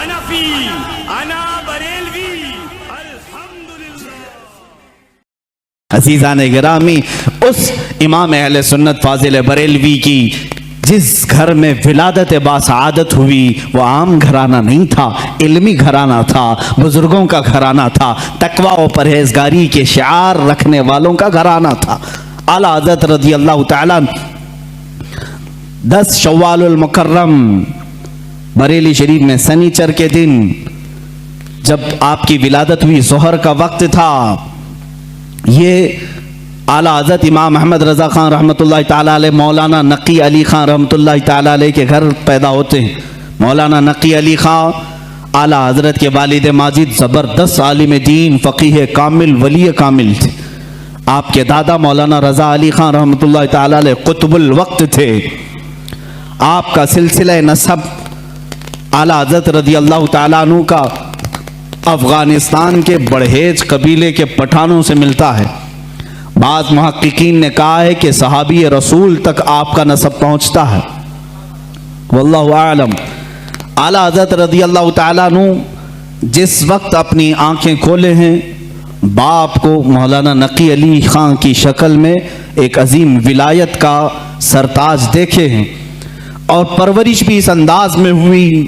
حنفی انا بریلوی الحمدللہ۔ عزیزان گرامی، اس امام اہل سنت فاضل بریلوی کی جس گھر میں ولادت باسعادت ہوئی وہ عام گھرانہ نہیں تھا، علمی گھرانہ تھا، بزرگوں کا گھرانہ تھا، تقوی و پرہیزگاری کے شعار رکھنے والوں کا گھرانہ تھا۔ اعلیٰ حضرت رضی اللہ تعالیٰ 10 شوال المکرم بریلی شریف میں سنیچر کے دن جب آپ کی ولادت ہوئی، ظہر کا وقت تھا، یہ اعلیٰ حضرت امام محمد رضا خان رحمۃ اللہ تعالیٰ علیہ، مولانا نقی علی خان رحمۃ اللہ تعالیٰ علیہ کے گھر پیدا ہوتے ہیں۔ مولانا نقی علی خان اعلیٰ حضرت کے والد ماجد زبردست عالم دین، فقیہ کامل، ولی کامل تھے۔ آپ کے دادا مولانا رضا علی خان رحمۃ اللہ تعالیٰ علیہ قطب الوقت تھے۔ آپ کا سلسلہ نسب اعلیٰ حضرت رضی اللہ تعالیٰ عنہ کا افغانستان کے بڑھیج قبیلے کے پٹھانوں سے ملتا ہے۔ بعض محققین نے کہا ہے کہ صحابی رسول تک آپ کا نسب پہنچتا ہے، واللہ اعلم۔ اعلیٰ حضرت رضی اللہ تعالیٰ عنہ جس وقت اپنی آنکھیں کھولے ہیں، باپ کو مولانا نقی علی خان کی شکل میں ایک عظیم ولایت کا سرتاج دیکھے ہیں، اور پرورش بھی اس انداز میں ہوئی۔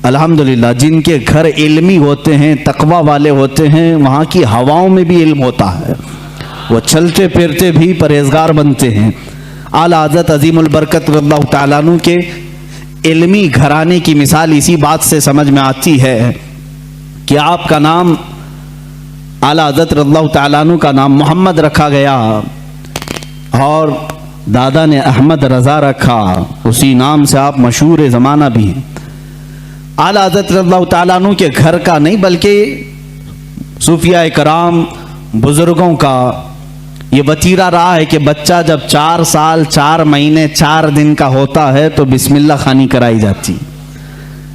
الحمدللہ جن کے گھر علمی ہوتے ہیں، تقوی والے ہوتے ہیں، وہاں کی ہواؤں میں بھی علم ہوتا ہے، وہ چلتے پھرتے بھی پرہیزگار بنتے ہیں۔ اعلیٰ حضرت عظیم البرکت رضی اللہ تعالیٰ عنہ کے علمی گھرانے کی مثال اسی بات سے سمجھ میں آتی ہے کہ آپ کا نام اعلیٰ حضرت رضی اللہ تعالیٰ عنہ کا نام محمد رکھا گیا، اور دادا نے احمد رضا رکھا، اسی نام سے آپ مشہور زمانہ بھی ہیں۔ اعلیٰ حضرت رضی اللہ تعالیٰ عنہ کے گھر کا نہیں بلکہ صوفیاء کرام بزرگوں کا یہ وتیرہ رہا ہے کہ بچہ جب 4 سال 4 مہینے 4 دن کا ہوتا ہے تو بسم اللہ خوانی کرائی جاتی۔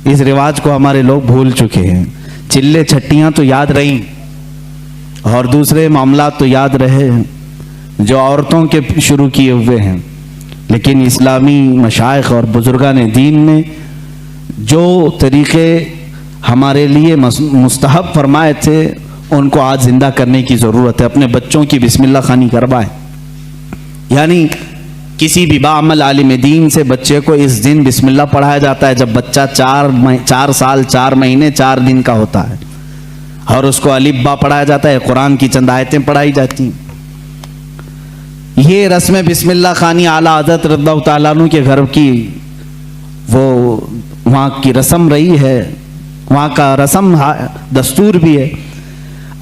اس رواج کو ہمارے لوگ بھول چکے ہیں۔ چلے چھٹیاں تو یاد رہیں اور دوسرے معاملات تو یاد رہے جو عورتوں کے شروع کیے ہوئے ہیں، لیکن اسلامی مشائخ اور بزرگان دین نے جو طریقے ہمارے لیے مستحب فرمائے تھے ان کو آج زندہ کرنے کی ضرورت ہے۔ اپنے بچوں کی بسم اللہ خوانی کروائیں، یعنی کسی بھی باعمل عالم دین سے بچے کو اس دن بسم اللہ پڑھایا جاتا ہے جب بچہ 4 سال 4 مہینے 4 دن کا ہوتا ہے، اور اس کو الف با پڑھایا جاتا ہے، قرآن کی چند آیتیں پڑھائی جاتی ہیں۔ یہ رسم بسم اللہ خوانی اعلیٰ حضرت رضی اللہ تعالیٰ عنہ کے گھر کی وہ وہاں کی رسم رہی ہے، وہاں کا رسم دستور بھی ہے۔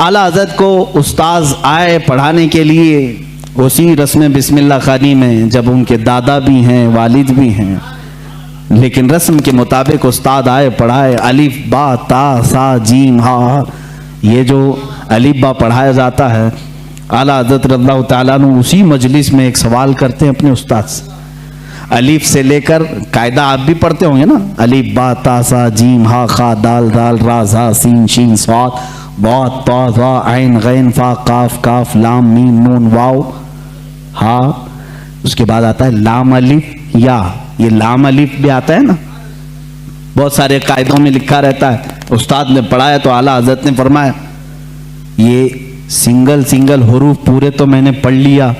اعلیٰ حضرت کو استاذ آئے پڑھانے کے لیے اسی رسم بسم اللہ خوانی میں، جب ان کے دادا بھی ہیں والد بھی ہیں، لیکن رسم کے مطابق استاد آئے پڑھائے، الف با تا سا جیم ہا، یہ جو الف با پڑھایا جاتا ہے، اعلیٰ حضرت رضی اللہ تعالیٰ عنہ اسی مجلس میں ایک سوال کرتے ہیں اپنے استاد سے، الف سے لے کر قاعدہ آپ بھی پڑھتے ہوں گے نا، الف با تا سا جیم ہا خا دال دال را زا سین شین صاد ضاد طا ظا عین غین فا قاف کاف لام میم نون واو ہا، اس کے بعد آتا ہے لام الف یا، یہ لام الف بھی آتا ہے نا، بہت سارے قاعدوں میں لکھا رہتا ہے۔ استاد نے پڑھایا تو اعلیٰ حضرت نے فرمایا یہ سنگل حروف پورے تو میں نے پڑھ لیا،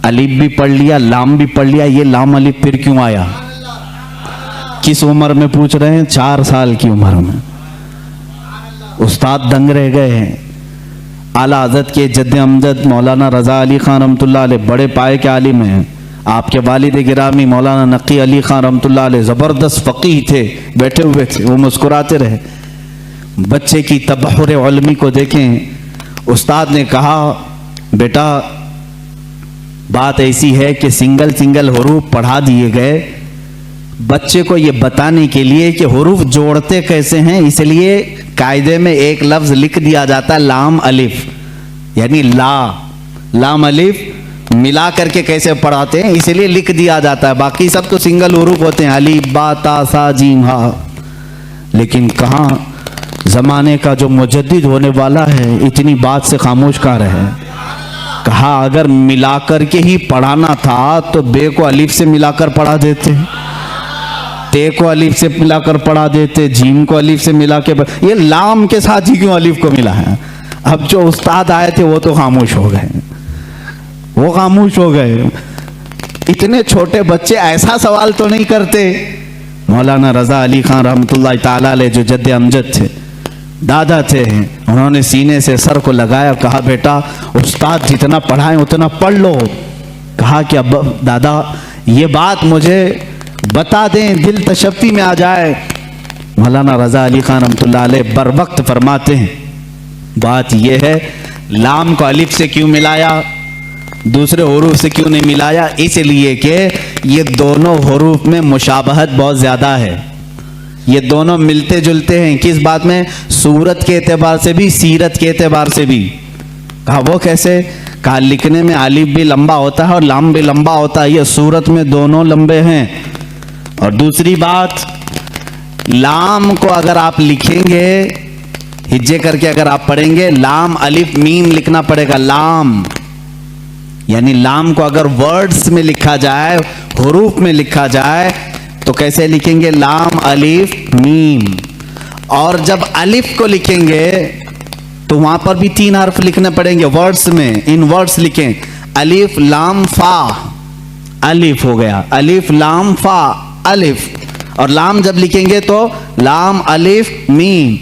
الف بھی پڑھ لیا، لام بھی پڑھ لیا، یہ لام الف پھر کیوں آیا؟ کس عمر میں پوچھ رہے ہیں؟ 4 سال کی عمر میں۔ استاد دنگ رہ گئے ہیں۔ اعلیٰ حضرت کے جد امجد مولانا رضا علی خان رحمۃ اللہ علیہ بڑے پائے کے عالم ہیں، آپ کے والد گرامی مولانا نقی علی خان رحمۃ اللہ علیہ زبردست فقیہ تھے، بیٹھے ہوئے تھے، وہ مسکراتے رہے۔ بچے کی تبحر علمی کو دیکھیں، استاد نے کہا بیٹا بات ایسی ہے کہ سنگل حروف پڑھا دیے گئے بچے کو یہ بتانے کے لیے کہ حروف جوڑتے کیسے ہیں، اس لیے قاعدے میں ایک لفظ لکھ دیا جاتا ہے لام الف، یعنی لام الف ملا کر کے کیسے پڑھاتے ہیں اس لیے لکھ دیا جاتا ہے، باقی سب تو سنگل حروف ہوتے ہیں، الف با تا سا جیم ہا۔ لیکن کہاں زمانے کا جو مجدد ہونے والا ہے اتنی بات سے خاموش کہاں رہے، کہا اگر ملا کر کے ہی پڑھانا تھا تو بے کو الف سے ملا کر پڑھا دیتے، تے کو الف سے ملا کر پڑھا دیتے, جیم کو الف سے ملا کے یہ لام کے ساتھ ہی کیوں الف کو ملا ہے؟ اب جو استاد آئے تھے وہ تو خاموش ہو گئے, وہ خاموش ہو گئے. اتنے چھوٹے بچے ایسا سوال تو نہیں کرتے. مولانا رضا علی خان رحمۃ اللہ تعالی علیہ جو جد امجد تھے, دادا تھے, انہوں نے سینے سے سر کو لگایا, کہا بیٹا استاد جتنا پڑھائیں اتنا پڑھ لو. کہا کہ اب دادا یہ بات مجھے بتا دیں, دل تشفی میں آ جائے. مولانا رضا علی خان رحمۃ اللہ علیہ بر وقت فرماتے ہیں بات یہ ہے, لام کو الف سے کیوں ملایا, دوسرے حروف سے کیوں نہیں ملایا؟ اس لیے کہ یہ دونوں حروف میں مشابہت بہت زیادہ ہے, یہ دونوں ملتے جلتے ہیں. کس بات میں؟ صورت کے اعتبار سے بھی, سیرت کے اعتبار سے بھی. کہا وہ کیسے؟ کہا لکھنے میں الف بھی لمبا ہوتا ہے اور لام بھی لمبا ہوتا ہے, یہ صورت میں دونوں لمبے ہیں. اور دوسری بات, لام کو اگر آپ لکھیں گے ہجے کر کے, اگر آپ پڑھیں گے لام الف میم لکھنا پڑے گا. لام یعنی لام کو اگر ورڈز میں لکھا جائے, حروف میں لکھا جائے تو کیسے لکھیں گے؟ لام الف میم. اور جب الف کو لکھیں گے تو وہاں پر بھی 3 حرف لکھنے پڑیں گے ورڈز میں, ان ورڈز لکھیں الف لام فا, الف ہو گیا, الف لام فا الف. اور لام جب لکھیں گے تو لام الف میم.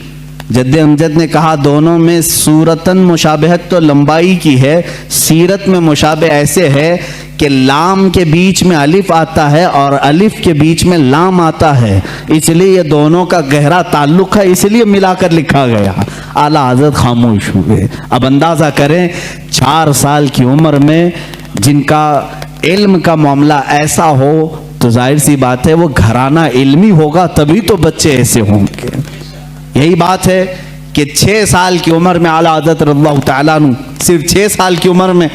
جد امجد نے کہا دونوں میں صورتاً مشابہت تو لمبائی کی ہے, سیرت میں مشابہ ایسے ہے کہ لام کے بیچ میں الف آتا ہے اور الف کے بیچ میں لام آتا ہے, اس لیے یہ دونوں کا گہرا تعلق ہے, اس لیے ملا کر لکھا گیا. اعلیٰ حضرت خاموش ہوئے. اب اندازہ کریں 4 سال کی عمر میں جن کا علم کا معاملہ ایسا ہو تو ظاہر سی بات ہے وہ گھرانہ علمی ہوگا, تبھی تو بچے ایسے ہوں گے. یہی بات ہے کہ 6 سال کی عمر میں اعلیٰ حضرت رضی اللہ تعالیٰ عنہ, صرف 6 سال کی عمر میں,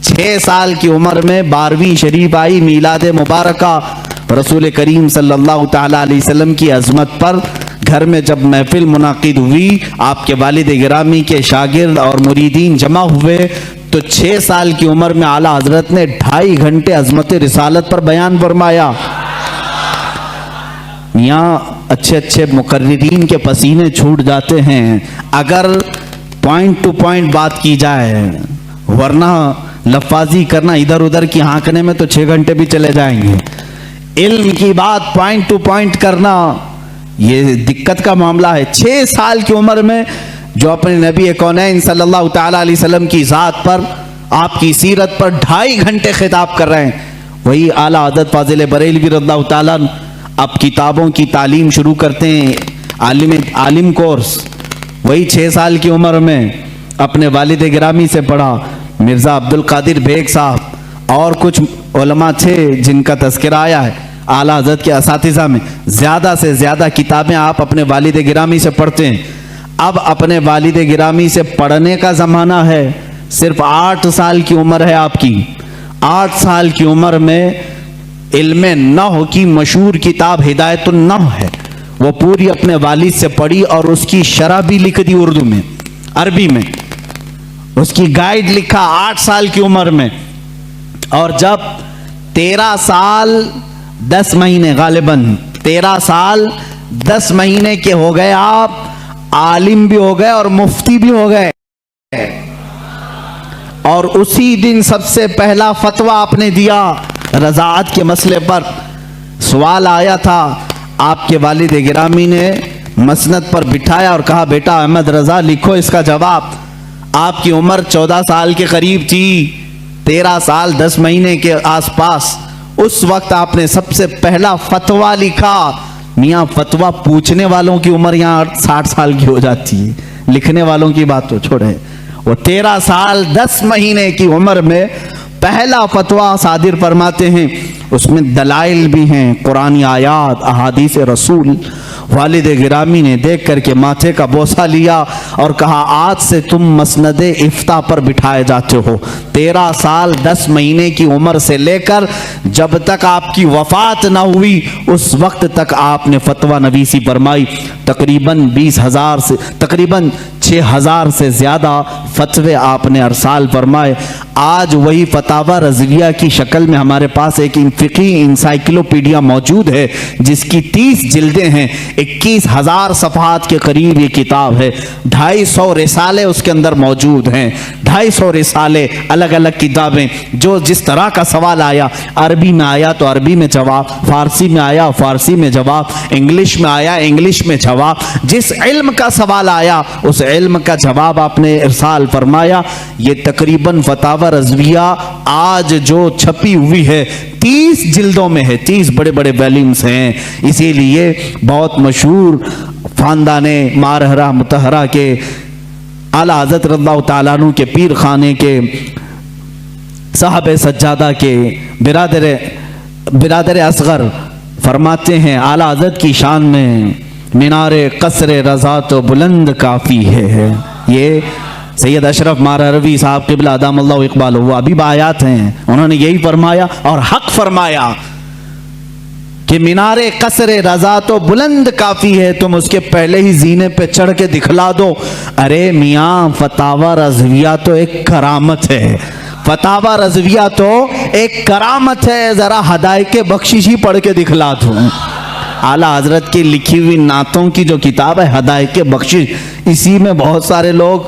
6 سال کی عمر میں 12ویں شریف آئی میلاد مبارکہ. رسول کریم صلی اللہ تعالیٰ علیہ وسلم کی عظمت پر گھر میں جب محفل منعقد ہوئی, آپ کے والد گرامی کے شاگرد اور مریدین جمع ہوئے تو 6 سال کی عمر میں اعلیٰ حضرت نے 2.5 گھنٹے عظمت رسالت پر بیان فرمایا. یہاں اچھے اچھے مقررین کے پسینے چھوٹ جاتے ہیں اگر پوائنٹ ٹو پوائنٹ بات کی جائے, ورنہ لفاظی کرنا ادھر ادھر کی ہانکنے میں تو 6 گھنٹے بھی چلے جائیں گے. علم کی بات پوائنٹ ٹو پوائنٹ کرنا یہ دقت کا معاملہ ہے. 6 سال کی عمر میں جو اپنے نبی کونین صلی اللہ تعالیٰ علیہ وسلم کی ذات پر, آپ کی سیرت پر 2.5 گھنٹے خطاب کر رہے ہیں, وہی اعلیٰ حضرت فاضل بریلوی رضی اللہ تعالیٰ اب کتابوں کی تعلیم شروع کرتے ہیں, عالم کورس. وہی 6 سال کی عمر میں اپنے والد گرامی سے پڑھا, مرزا عبد القادر بیگ صاحب اور کچھ علماء تھے جن کا تذکرہ آیا ہے اعلیٰ حضرت کے اساتذہ میں. زیادہ سے زیادہ کتابیں آپ اپنے والد گرامی سے پڑھتے ہیں. اب اپنے والد گرامی سے پڑھنے کا زمانہ ہے. صرف 8 سال کی عمر ہے آپ کی. 8 سال کی عمر میں علم نحو کی مشہور کتاب ہدایت النحو ہے, وہ پوری اپنے والد سے پڑھی اور اس کی شرح بھی لکھ دی اردو میں, عربی میں, اس کی گائیڈ لکھا 8 سال کی عمر میں. اور جب 13 سال 10 مہینے, غالباً 13 سال 10 مہینے کے ہو گئے, آپ عالم بھی ہو گئے اور مفتی بھی ہو گئے. اور اسی دن سب سے پہلا فتویٰ آپ نے دیا رضاعت کے مسئلے پر. سوال آیا تھا, آپ کے والد گرامی نے مسند پر بٹھایا اور کہا بیٹا احمد رضا لکھو اس کا جواب. آپ کی عمر 14 سال کے قریب تھی, 13 سال 10 مہینے کے آس پاس. اس وقت آپ نے سب سے پہلا فتویٰ لکھا. میاں فتویٰ پوچھنے والوں کی عمر یہاں 60 سال کی ہو جاتی ہے, لکھنے والوں کی بات تو چھوڑے. وہ 13 سال 10 مہینے کی عمر میں پہلا فتویٰ صادر فرماتے ہیں. اس میں دلائل بھی ہیں, قرآنی آیات, احادیث رسول. والد گرامی نے دیکھ کر کے ماتھے کا بوسہ لیا اور کہا آج سے تم مسند افتاء پر بٹھائے جاتے ہو. 13 سال 10 مہینے کی عمر سے لے کر جب تک آپ کی وفات نہ ہوئی اس وقت تک آپ نے فتویٰ نویسی فرمائی. تقریباً 20,000 سے تقریباً 6,000 سے زیادہ فتوے آپ نے ارسال فرمائے. آج وہی فتاوی رضویہ کی شکل میں ہمارے پاس ایک فقہی انسائکلوپیڈیا موجود ہے جس کی 30 جلدیں ہیں، 21,000 صفحات کے قریب یہ کتاب ہے، 250 رسالے اس کے اندر موجود ہیں، 250 رسالے، الگ الگ کتابیں، جو جس طرح کا سوال آیا، عربی میں آیا تو عربی میں جواب، فارسی میں آیا فارسی میں جواب، انگلش میں آیا انگلش میں جواب، جس علم کا سوال آیا اس علم کا جواب آپ نے ارسال فرمایا۔ یہ تقریباً فتاوی رضویہ آج جو چھپی ہوئی ہے 30 جلدوں میں ہے، 30 بڑے بڑے ویلیومز ہیں۔ اسی لیے بہت مشہور خاندان مارہرہ مطہرہ کے اعلیٰ حضرت رضی اللہ تعالیٰ عنہ کے پیر خانے کے صاحب سجادہ کے برادر اصغر فرماتے ہیں اعلیٰ حضرت کی شان میں مینار قصر رضا تو بلند کافی ہے۔ یہ سید اشرف مارہروی صاحب قبلہ ادام اللہ اقبال، وہ ابھی آیات ہیں، انہوں نے یہی فرمایا اور حق فرمایا کہ مینار قصر رضا تو بلند کافی ہے، تم اس کے پہلے ہی زینے پہ چڑھ کے دکھلا دو۔ ارے میاں فتاوی رضویہ تو ایک کرامت ہے، فتاوی رضویہ تو ایک کرامت ہے، ذرا ہدایت بخشش ہی پڑھ کے دکھلا دوں۔ اعلیٰ حضرت کی لکھی ہوئی نعتوں کی جو کتاب ہے ہدایت بخشش، اسی میں بہت سارے لوگ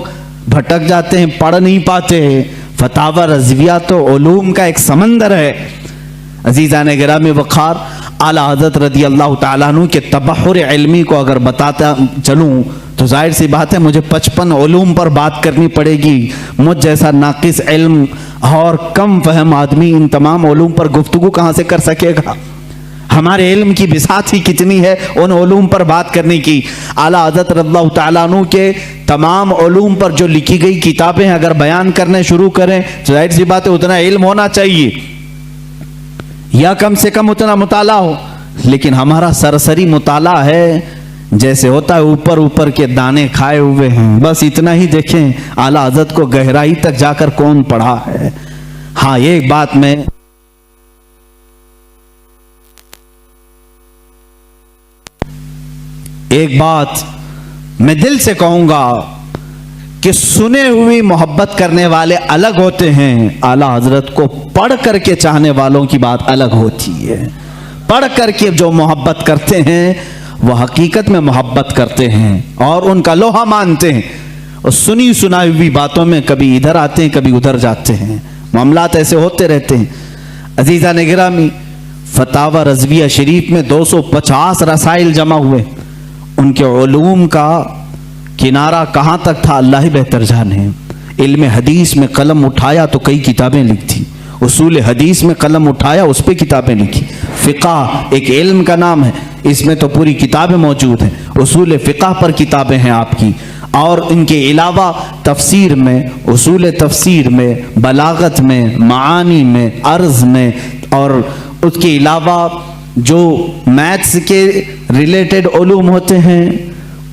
بھٹک جاتے ہیں، پڑھ نہیں پاتے۔ فتاوی رضویہ تو علوم کا ایک سمندر ہے۔ عزیزان گرامی وقار، اعلیٰ حضرت رضی اللہ تعالیٰ عنہ کے تبحر علمی کو اگر بتاتا چلوں تو ظاہر سی بات ہے مجھے 55 علوم پر بات کرنی پڑے گی۔ مجھ جیسا ناقص علم اور کم فہم آدمی ان تمام علوم پر گفتگو کہاں سے کر سکے گا؟ ہمارے علم کی بساط ہی کتنی ہے ان علوم پر بات کرنے کی۔ اعلیٰ حضرت رضی اللہ تعالیٰ عنہ کے تمام علوم پر جو لکھی گئی کتابیں اگر بیان کرنے شروع کریں تو ظاہر سی بات ہے اتنا علم ہونا چاہیے یا کم سے کم اتنا مطالعہ ہو، لیکن ہمارا سرسری مطالعہ ہے جیسے ہوتا ہے اوپر اوپر کے دانے کھائے ہوئے ہیں، بس اتنا ہی دیکھیں اعلیٰ حضرت کو گہرائی تک جا کر کون پڑھا ہے۔ ہاں ایک بات میں دل سے کہوں گا کہ سنے ہوئی محبت کرنے والے الگ ہوتے ہیں، اعلیٰ حضرت کو پڑھ کر کے چاہنے والوں کی بات الگ ہوتی ہے۔ پڑھ کر کے جو محبت کرتے ہیں وہ حقیقت میں محبت کرتے ہیں اور ان کا لوہا مانتے ہیں، اور سنی سنائی ہوئی باتوں میں کبھی ادھر آتے ہیں کبھی ادھر جاتے ہیں، معاملات ایسے ہوتے رہتے ہیں۔ عزیزان گرامی، فتاوی رضویہ شریف میں 250 رسائل جمع ہوئے، ان کے علوم کا کنارہ کہاں تک تھا اللہ ہی بہتر جانے۔ علم حدیث میں قلم اٹھایا تو کئی کتابیں لکھی، اصول حدیث میں قلم اٹھایا اس پہ کتابیں لکھی، فقہ ایک علم کا نام ہے، اس میں تو پوری کتابیں موجود ہیں، اصول فقہ پر کتابیں ہیں آپ کی، اور ان کے علاوہ تفسیر میں، اصول تفسیر میں، بلاغت میں، معانی میں، عرض میں، اور اس کے علاوہ جو میتھس کے ریلیٹڈ علوم ہوتے ہیں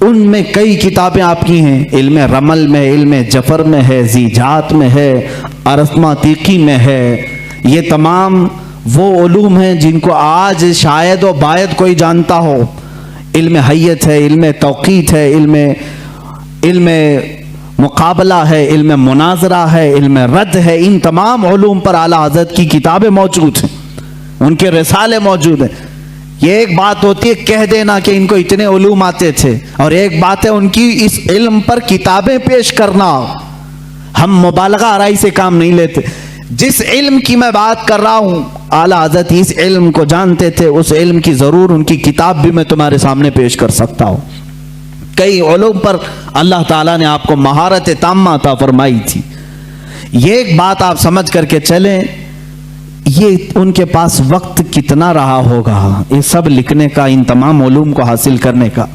ان میں کئی کتابیں آپ کی ہیں، علم رمل میں، علم جفر میں ہے، زیجات میں ہے، ارثماتیقی میں ہے۔ یہ تمام وہ علوم ہیں جن کو آج شاید و باید کوئی جانتا ہو۔ علم حیت ہے، علم توقیت ہے، علم مقابلہ ہے، علم مناظرہ ہے، علم رد ہے، ان تمام علوم پر اعلیٰ حضرت کی کتابیں موجود ہیں، ان کے رسالے موجود ہیں۔ یہ ایک بات ہوتی ہے کہہ دینا کہ ان کو اتنے علوم آتے تھے، اور ایک بات ہے ان کی اس علم پر کتابیں پیش کرنا۔ ہم مبالغہ آرائی سے کام نہیں لیتے۔ جس علم کی میں بات کر رہا ہوں اعلیٰ حضرت اس علم کو جانتے تھے، اس علم کی ضرور ان کی کتاب بھی میں تمہارے سامنے پیش کر سکتا ہوں۔ کئی علوم پر اللہ تعالیٰ نے آپ کو مہارت تامہ عطا فرمائی تھی۔ یہ ایک بات آپ سمجھ کر کے چلیں، یہ ان کے پاس وقت کتنا رہا ہوگا یہ سب لکھنے کا، ان تمام علوم کو حاصل کرنے کا۔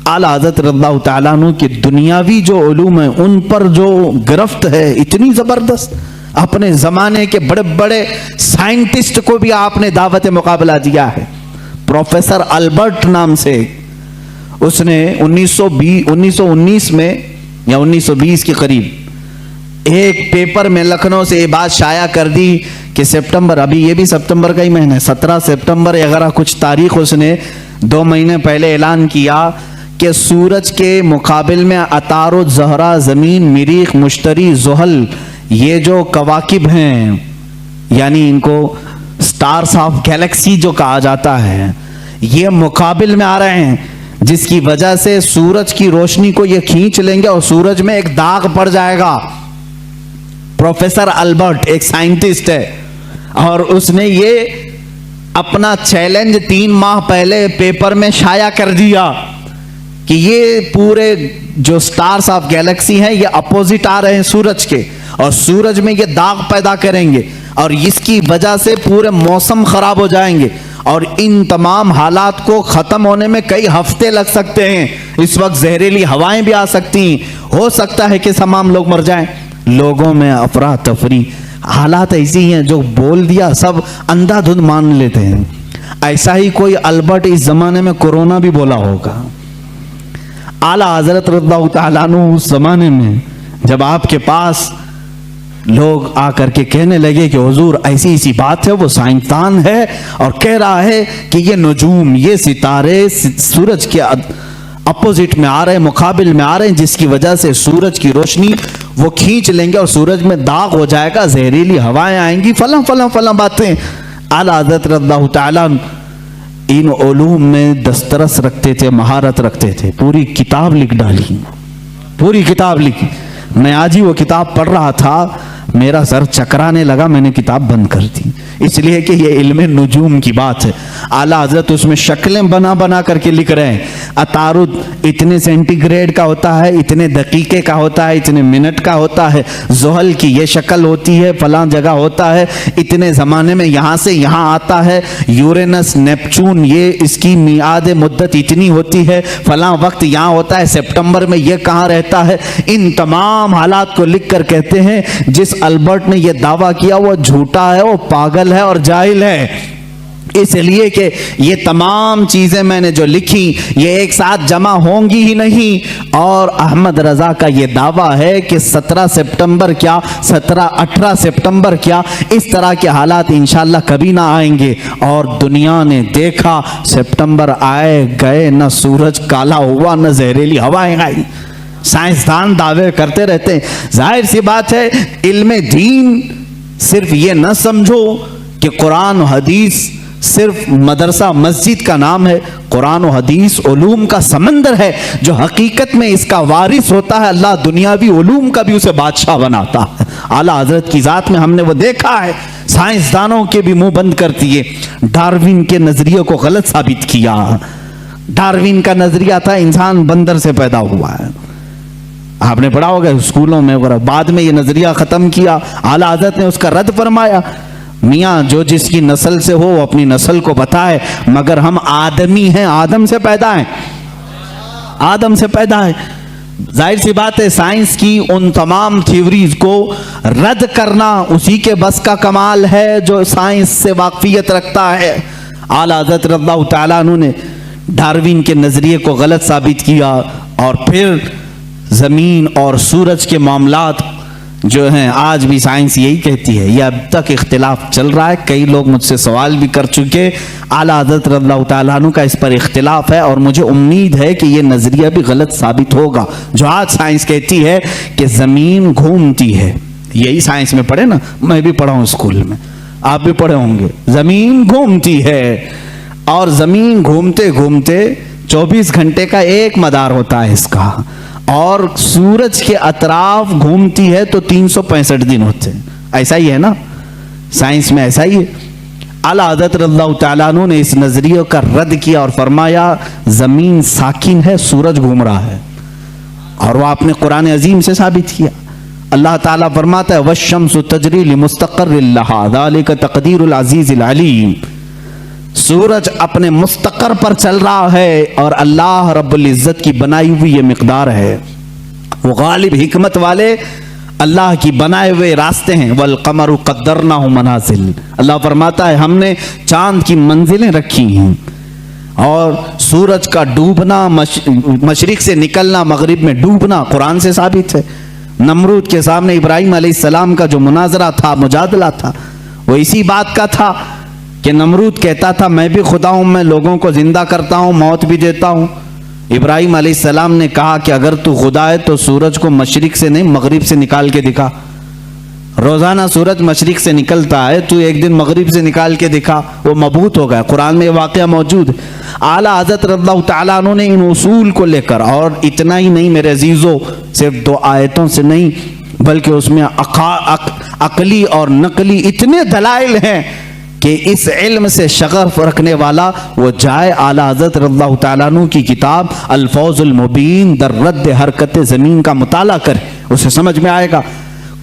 اعلیٰ حضرت رضی اللہ تعالیٰ عنہ کی دنیاوی جو علوم ہیں ان پر جو گرفت ہے اتنی زبردست، اپنے زمانے کے بڑے بڑے سائنٹسٹ کو بھی آپ نے دعوت مقابلہ دیا ہے۔ پروفیسر البرٹ نام سے، اس نے 1919 میں یا 1920 کے قریب ایک پیپر میں لکھنؤ سے یہ بات شائع کر دی کہ سپٹمبر، ابھی یہ بھی سپٹمبر کا ہی مہینہ ہے، 17 سپٹمبر اگر کچھ تاریخ اس نے 2 مہینے پہلے اعلان کیا کہ سورج کے مقابل میں عطارد، زہرہ، زمین، مریخ، مشتری، زحل یہ جو کواکب ہیں یعنی ان کو سٹارز آف گیلیکسی جو کہا جاتا ہے، یہ مقابل میں آ رہے ہیں، جس کی وجہ سے سورج کی روشنی کو یہ کھینچ لیں گے اور سورج میں ایک داغ پڑ جائے گا۔ پروفیسر البرٹ ایک سائنٹسٹ ہے اور اس نے یہ اپنا چیلنج 3 ماہ پہلے پیپر میں شائع کر دیا کہ یہ پورے جو سٹارز آف گیلیکسی ہیں یہ اپوزٹ آ رہے ہیں سورج کے، اور سورج میں یہ داغ پیدا کریں گے اور اس کی وجہ سے پورے موسم خراب ہو جائیں گے، اور ان تمام حالات کو ختم ہونے میں کئی ہفتے لگ سکتے ہیں۔ اس وقت زہریلی ہوائیں بھی آ سکتی ہیں، ہو سکتا ہے کہ تمام لوگ مر جائیں۔ لوگوں میں افراتفری، حالات ایسی ہیں جو بول دیا سب اندھا دھند مان لیتے ہیں۔ ایسا ہی کوئی البرٹ اس زمانے میں کورونا بھی بولا ہوگا۔ اعلیٰ حضرت رضی اللہ تعالیٰ عنہ اس زمانے میں جب آپ کے پاس لوگ آ کر کے کہنے لگے کہ حضور ایسی ایسی بات ہے، وہ سائنسدان ہے اور کہہ رہا ہے کہ یہ نجوم، یہ ستارے سورج کے اپوزٹ میں آ رہے ہیں، مقابل میں آ رہے ہیں، جس کی وجہ سے سورج کی روشنی وہ کھینچ لیں گے اور سورج میں داغ ہو جائے گا، زہریلی ہوائیں آئیں گی، فلاں فلاں فلاں باتیں۔ اعلیٰ حضرت رضی اللہ تعالیٰ ان علوم میں دسترس رکھتے تھے، مہارت رکھتے تھے، پوری کتاب لکھ ڈالی، پوری کتاب لکھی۔ میں آج ہی وہ کتاب پڑھ رہا تھا، میرا سر چکرانے لگا، میں نے کتاب بند کر دی، اس لیے کہ یہ علم نجوم کی بات ہے۔ اعلیٰ حضرت اس میں شکلیں بنا بنا کر کے لکھ رہے ہیں، عطارد اتنے سینٹی گریڈ کا ہوتا ہے، اتنے دقیقے کا ہوتا ہے، اتنے منٹ کا ہوتا ہے، زحل کی یہ شکل ہوتی ہے، فلاں جگہ ہوتا ہے، اتنے زمانے میں یہاں سے یہاں آتا ہے، یورینس نیپچون یہ اس کی میعاد مدت اتنی ہوتی ہے، فلاں وقت یہاں ہوتا ہے، سپٹمبر میں یہ کہاں رہتا ہے۔ ان تمام حالات کو لکھ کر کہتے ہیں جس البرٹ نے یہ دعویٰ کیا وہ جھوٹا ہے، وہ پاگل ہے اور جاہل ہے، اس لیے کہ یہ تمام چیزیں میں نے جو لکھی یہ ایک ساتھ جمع ہوں گی ہی نہیں۔ اور احمد رضا کا یہ دعویٰ ہے کہ 17 سپٹمبر کیا، 18 سپٹمبر کیا، اس طرح کے حالات انشاءاللہ کبھی نہ آئیں گے، اور دنیا نے دیکھا سپٹمبر آئے گئے، نہ سورج کالا ہوا نہ زہریلی ہوائیں آئی۔ سائنسدان دعوے کرتے رہتے ہیں۔ ظاہر سی بات ہے علم دین صرف یہ نہ سمجھو کہ قرآن و حدیث صرف مدرسہ مسجد کا نام ہے، قرآن و حدیث علوم کا سمندر ہے، جو حقیقت میں اس کا وارث ہوتا ہے اللہ دنیاوی علوم کا بھی اسے بادشاہ بناتا ہے۔ اعلیٰ حضرت کی ذات میں ہم نے وہ دیکھا ہے، سائنسدانوں کے بھی منہ بند کر دیے، ڈاروین کے نظریے کو غلط ثابت کیا۔ ڈاروین کا نظریہ تھا انسان بندر سے پیدا ہوا ہے، آپ نے پڑھا ہوگا اسکولوں میں وغیرہ، بعد میں یہ نظریہ ختم کیا، اعلیٰ حضرت نے اس کا رد فرمایا، میاں جو جس کی نسل سے ہو وہ اپنی نسل کو بتائے، مگر ہم آدمی ہیں، آدم سے پیدا ہیں، آدم سے پیدا ہے۔ ظاہر سی بات ہے سائنس کی ان تمام تھیوریز کو رد کرنا اسی کے بس کا کمال ہے جو سائنس سے واقفیت رکھتا ہے۔ اعلیٰ حضرت رضی اللہ تعالیٰ عنہ نے ڈاروین کے نظریے کو غلط ثابت کیا، اور پھر زمین اور سورج کے معاملات جو ہیں آج بھی سائنس یہی کہتی ہے، یہ اب تک اختلاف چل رہا ہے، کئی لوگ مجھ سے سوال بھی کر چکے، اعلیٰ حضرت رضی اللہ تعالیٰ عنہ کا اس پر اختلاف ہے، اور مجھے امید ہے کہ یہ نظریہ بھی غلط ثابت ہوگا۔ جو آج سائنس کہتی ہے کہ زمین گھومتی ہے، یہی سائنس میں پڑھے نا، میں بھی پڑھا ہوں اسکول میں، آپ بھی پڑھے ہوں گے، زمین گھومتی ہے، اور زمین گھومتے گھومتے 24 گھنٹے کا ایک مدار ہوتا ہے اس کا، اور سورج کے اطراف گھومتی ہے تو 365 دن ہوتے ہیں، ایسا ہی ہے نا، سائنس میں ایسا ہی ہے۔ اعلیٰ حضرت رضی اللہ تعالیٰ عنہ نے اس نظریے کا رد کیا اور فرمایا زمین ساکن ہے، سورج گھوم رہا ہے، اور وہ آپ نے قرآن عظیم سے ثابت کیا۔ اللہ تعالیٰ فرماتا ہے وَالشَّمْسُ تَجْرِي لِمُسْتَقَرٍّ لَهَا ذَلِكَ تَقْدِيرُ الْعَزِيزِ الْعَلِيمِ، سورج اپنے مستقر پر چل رہا ہے اور اللہ رب العزت کی بنائی ہوئی یہ مقدار ہے، وہ غالب حکمت والے اللہ کی بنائے ہوئے راستے ہیں۔ وَالْقَمَرُ قَدَّرْنَاهُ مَنَازِلَ، اللہ فرماتا ہے ہم نے چاند کی منزلیں رکھی ہیں، اور سورج کا ڈوبنا، مشرق سے نکلنا مغرب میں ڈوبنا قرآن سے ثابت ہے۔ نمرود کے سامنے ابراہیم علیہ السلام کا جو مناظرہ تھا، مجادلہ تھا، وہ اسی بات کا تھا کہ نمرود کہتا تھا میں بھی خدا ہوں، میں لوگوں کو زندہ کرتا ہوں، موت بھی دیتا ہوں۔ ابراہیم علیہ السلام نے کہا کہ اگر تو خدا ہے تو سورج کو مشرق سے نہیں مغرب سے نکال کے دکھا۔ روزانہ سورج مشرق سے نکلتا ہے، تو ایک دن مغرب سے نکال کے دکھا، وہ مبہوت ہو گیا۔ قرآن میں یہ واقعہ موجود ہے۔ اعلیٰ حضرت رضی اللہ تعالیٰ عنہ نے ان اصول کو لے کر، اور اتنا ہی نہیں میرے عزیزوں، صرف 2 آیتوں سے نہیں بلکہ اس میں عقلی اور نقلی اتنے دلائل ہیں کہ اس علم سے شغف رکھنے والا وہ جائے اعلیٰ حضرت رضی اللہ تعالیٰ عنہ کی کتاب الفوز المبین در رد حرکت زمین کا مطالعہ کرے، اسے سمجھ میں آئے گا۔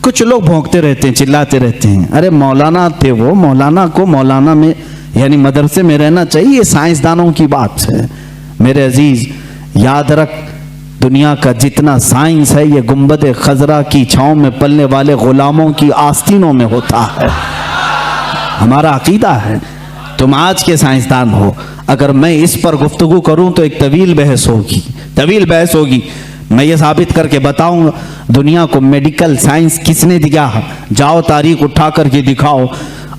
کچھ لوگ بھونکتے رہتے ہیں، چلاتے رہتے ہیں، ارے مولانا تھے وہ، مولانا کو مولانا میں یعنی مدرسے میں رہنا چاہیے، یہ سائنسدانوں کی بات ہے۔ میرے عزیز یاد رکھ، دنیا کا جتنا سائنس ہے یہ گنبد خضرا کی چھاؤں میں پلنے والے غلاموں کی آستینوں میں ہوتا ہے۔ ہمارا عقیدہ ہے۔ تم آج کے سائنسدان ہو، اگر میں اس پر گفتگو کروں تو ایک طویل بحث ہوگی۔ میں یہ ثابت کر کے بتاؤں گا دنیا کو میڈیکل سائنس کس نے دیا، جاؤ تاریخ اٹھا کر کے دکھاؤ۔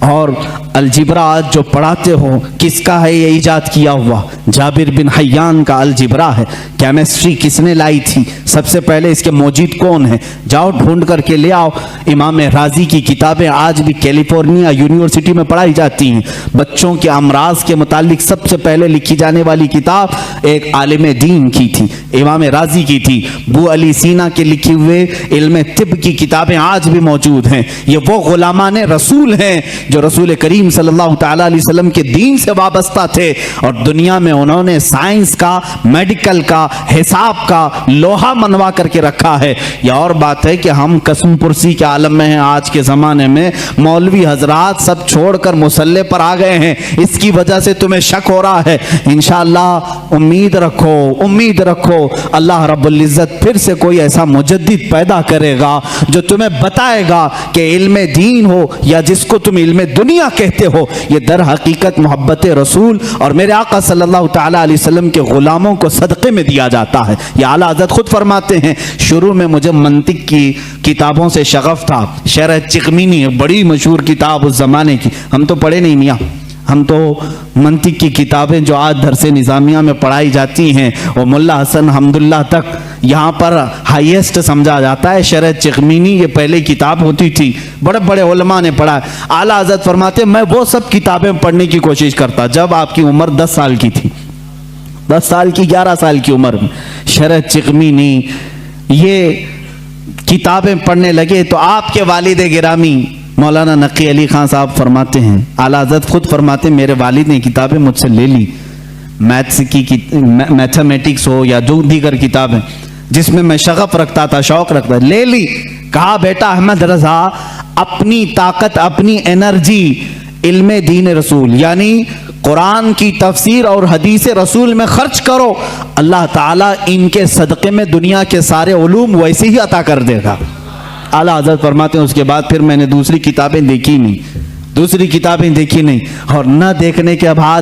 اور الجبرا آج جو پڑھاتے ہو کس کا ہے؟ یہ ایجاد کیا ہوا جابر بن حیان کا الجبرا ہے۔ کیمسٹری کس نے لائی تھی؟ سب سے پہلے اس کے موجد کون ہے؟ جاؤ ڈھونڈ کر کے لے آؤ۔ امام رازی کی کتابیں آج بھی کیلیفورنیا یونیورسٹی میں پڑھائی جاتی ہیں۔ بچوں کے امراض کے متعلق سب سے پہلے لکھی جانے والی کتاب ایک عالم دین کی تھی، امام رازی کی تھی۔ بو علی سینا کے لکھے ہوئے علم طب کی کتابیں آج بھی موجود ہیں۔ یہ وہ غلامان رسول ہیں جو رسول کریم صلی اللہ تعالیٰ علیہ وسلم کے دین سے وابستہ تھے، اور دنیا میں انہوں نے سائنس کا، میڈیکل کا، حساب کا لوہا منوا کر کے رکھا ہے۔ یہ اور بات ہے کہ ہم قسم پرسی کے عالم میں ہیں۔ آج کے زمانے میں مولوی حضرات سب چھوڑ کر مسلح پر آ گئے ہیں، اس کی وجہ سے تمہیں شک ہو رہا ہے۔ انشاءاللہ امید رکھو اللہ رب العزت پھر سے کوئی ایسا مجدد پیدا کرے گا جو تمہیں بتائے گا کہ علم دین ہو یا جس کو تم علم دنیا کہتے ہو، یہ در حقیقت محبت رسول اور میرے آقا صلی اللہ تعالیٰ علیہ وسلم کے غلاموں کو صدقے میں دیا جاتا ہے۔ یہ اعلیٰ حضرت خود فرماتے ہیں، شروع میں مجھے منطق کی کتابوں سے شغف تھا۔ شرح چغمینی بڑی مشہور کتاب اس زمانے کی، ہم تو پڑھے نہیں میاں، ہم تو منطق کی کتابیں جو آج درس نظامیہ میں پڑھائی جاتی ہیں وہ ملا حسن حمداللہ تک یہاں پر ہائیسٹ سمجھا جاتا ہے۔ شرح چغمینی یہ پہلے کتاب ہوتی تھی، بڑے بڑے علماء نے پڑھا۔ اعلیٰ حضرت فرماتے ہیں میں وہ سب کتابیں پڑھنے کی کوشش کرتا جب آپ کی عمر 10 سال کی تھی، 10 سال کی 11 سال کی عمر میں شرح چغمینی یہ کتابیں پڑھنے لگے تو آپ کے والد گرامی مولانا نقی علی خان صاحب فرماتے ہیں، اعلیٰ حضرت خود فرماتے ہیں میرے والد نے کتابیں مجھ سے لے لی، میتھس کی میتھمیٹکس ہو یا جو دیگر کتابیں جس میں شغف رکھتا تھا، شوق رکھتا تھا، لے لی۔ کہا بیٹا احمد رضا اپنی طاقت، اپنی انرجی علم دین رسول یعنی قرآن کی تفسیر اور حدیث رسول میں خرچ کرو، اللہ تعالیٰ ان کے صدقے میں دنیا کے سارے علوم ویسے ہی عطا کر دے گا۔ اعلیٰ حضرت فرماتے ہیں اس کے بعد پھر میں نے دوسری کتابیں دیکھی نہیں، اور نہ دیکھنے کے بعد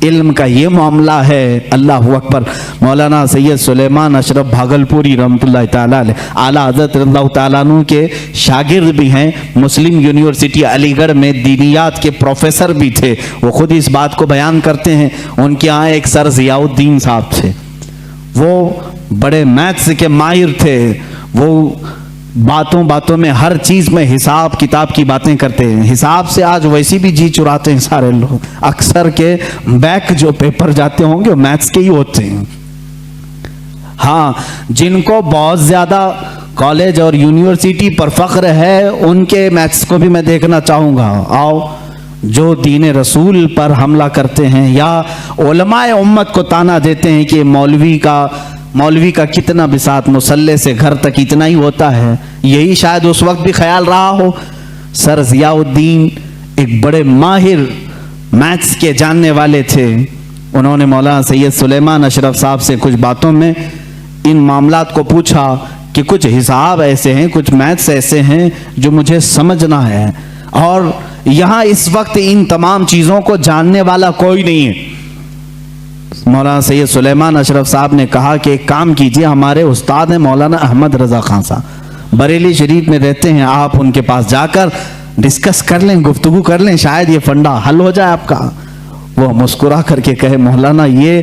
علم کا یہ معاملہ ہے۔ اللہ اکبر۔ مولانا سید سلیمان اشرف بھاگلپوری رحمۃ اللہ تعالیٰ علیہ اعلیٰ حضرت رضی اللہ تعالیٰ عنہ کے شاگرد بھی ہیں، مسلم یونیورسٹی علی گڑھ میں دینیات کے پروفیسر بھی تھے، وہ خود اس بات کو بیان کرتے ہیں۔ ان کے یہاں ایک سر ضیاء الدین صاحب تھے، وہ بڑے میتھس کے ماہر تھے، وہ باتوں میں ہر چیز میں حساب کتاب کی باتیں کرتے ہیں۔ حساب سے آج ویسی بھی جی چراتے ہیں سارے لوگ، اکثر کے بیک جو پیپر جاتے ہوں گے وہ میتھس کے ہی ہوتے ہیں۔ ہاں جن کو بہت زیادہ کالج اور یونیورسٹی پر فخر ہے ان کے میتھس کو بھی میں دیکھنا چاہوں گا۔ آؤ جو دین رسول پر حملہ کرتے ہیں یا علماء امت کو تانا دیتے ہیں کہ مولوی کا کتنا بساط مسلح سے گھر تک اتنا ہی ہوتا ہے، یہی شاید اس وقت بھی خیال رہا ہو۔ سر ضیاء الدین ایک بڑے ماہر میتھس کے جاننے والے تھے، انہوں نے مولانا سید سلیمان اشرف صاحب سے کچھ باتوں میں ان معاملات کو پوچھا کہ کچھ حساب ایسے ہیں، کچھ میتھس ایسے ہیں جو مجھے سمجھنا ہے، اور یہاں اس وقت ان تمام چیزوں کو جاننے والا کوئی نہیں ہے۔ مولانا سید سلیمان اشرف صاحب نے کہا کہ ایک کام کیجئے، ہمارے استاد ہیں مولانا احمد رضا خان صاحب، بریلی شریف میں رہتے ہیں، آپ ان کے پاس جا کر ڈسکس کر لیں، گفتگو کر لیں، شاید یہ فنڈا حل ہو جائے آپ کا۔ وہ مسکرا کر کے کہے مولانا یہ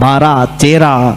12, 13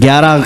11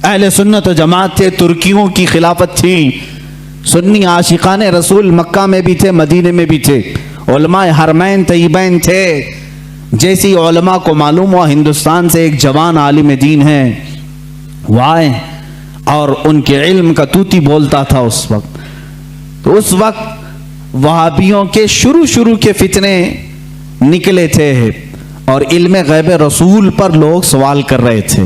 اہل سنت و جماعت تھے، ترکیوں کی خلافت تھی، سنی عاشقان رسول مکہ میں بھی تھے، مدینے میں بھی تھے، علماء حرمین طیبین تھے۔ جیسی علماء کو معلوم ہوا ہندوستان سے ایک جوان عالم دین ہے، وہ آئے اور ان کے علم کا توتی بولتا تھا اس وقت۔ تو اس وقت وہابیوں کے شروع کے فتنے نکلے تھے اور علم غیب رسول پر لوگ سوال کر رہے تھے۔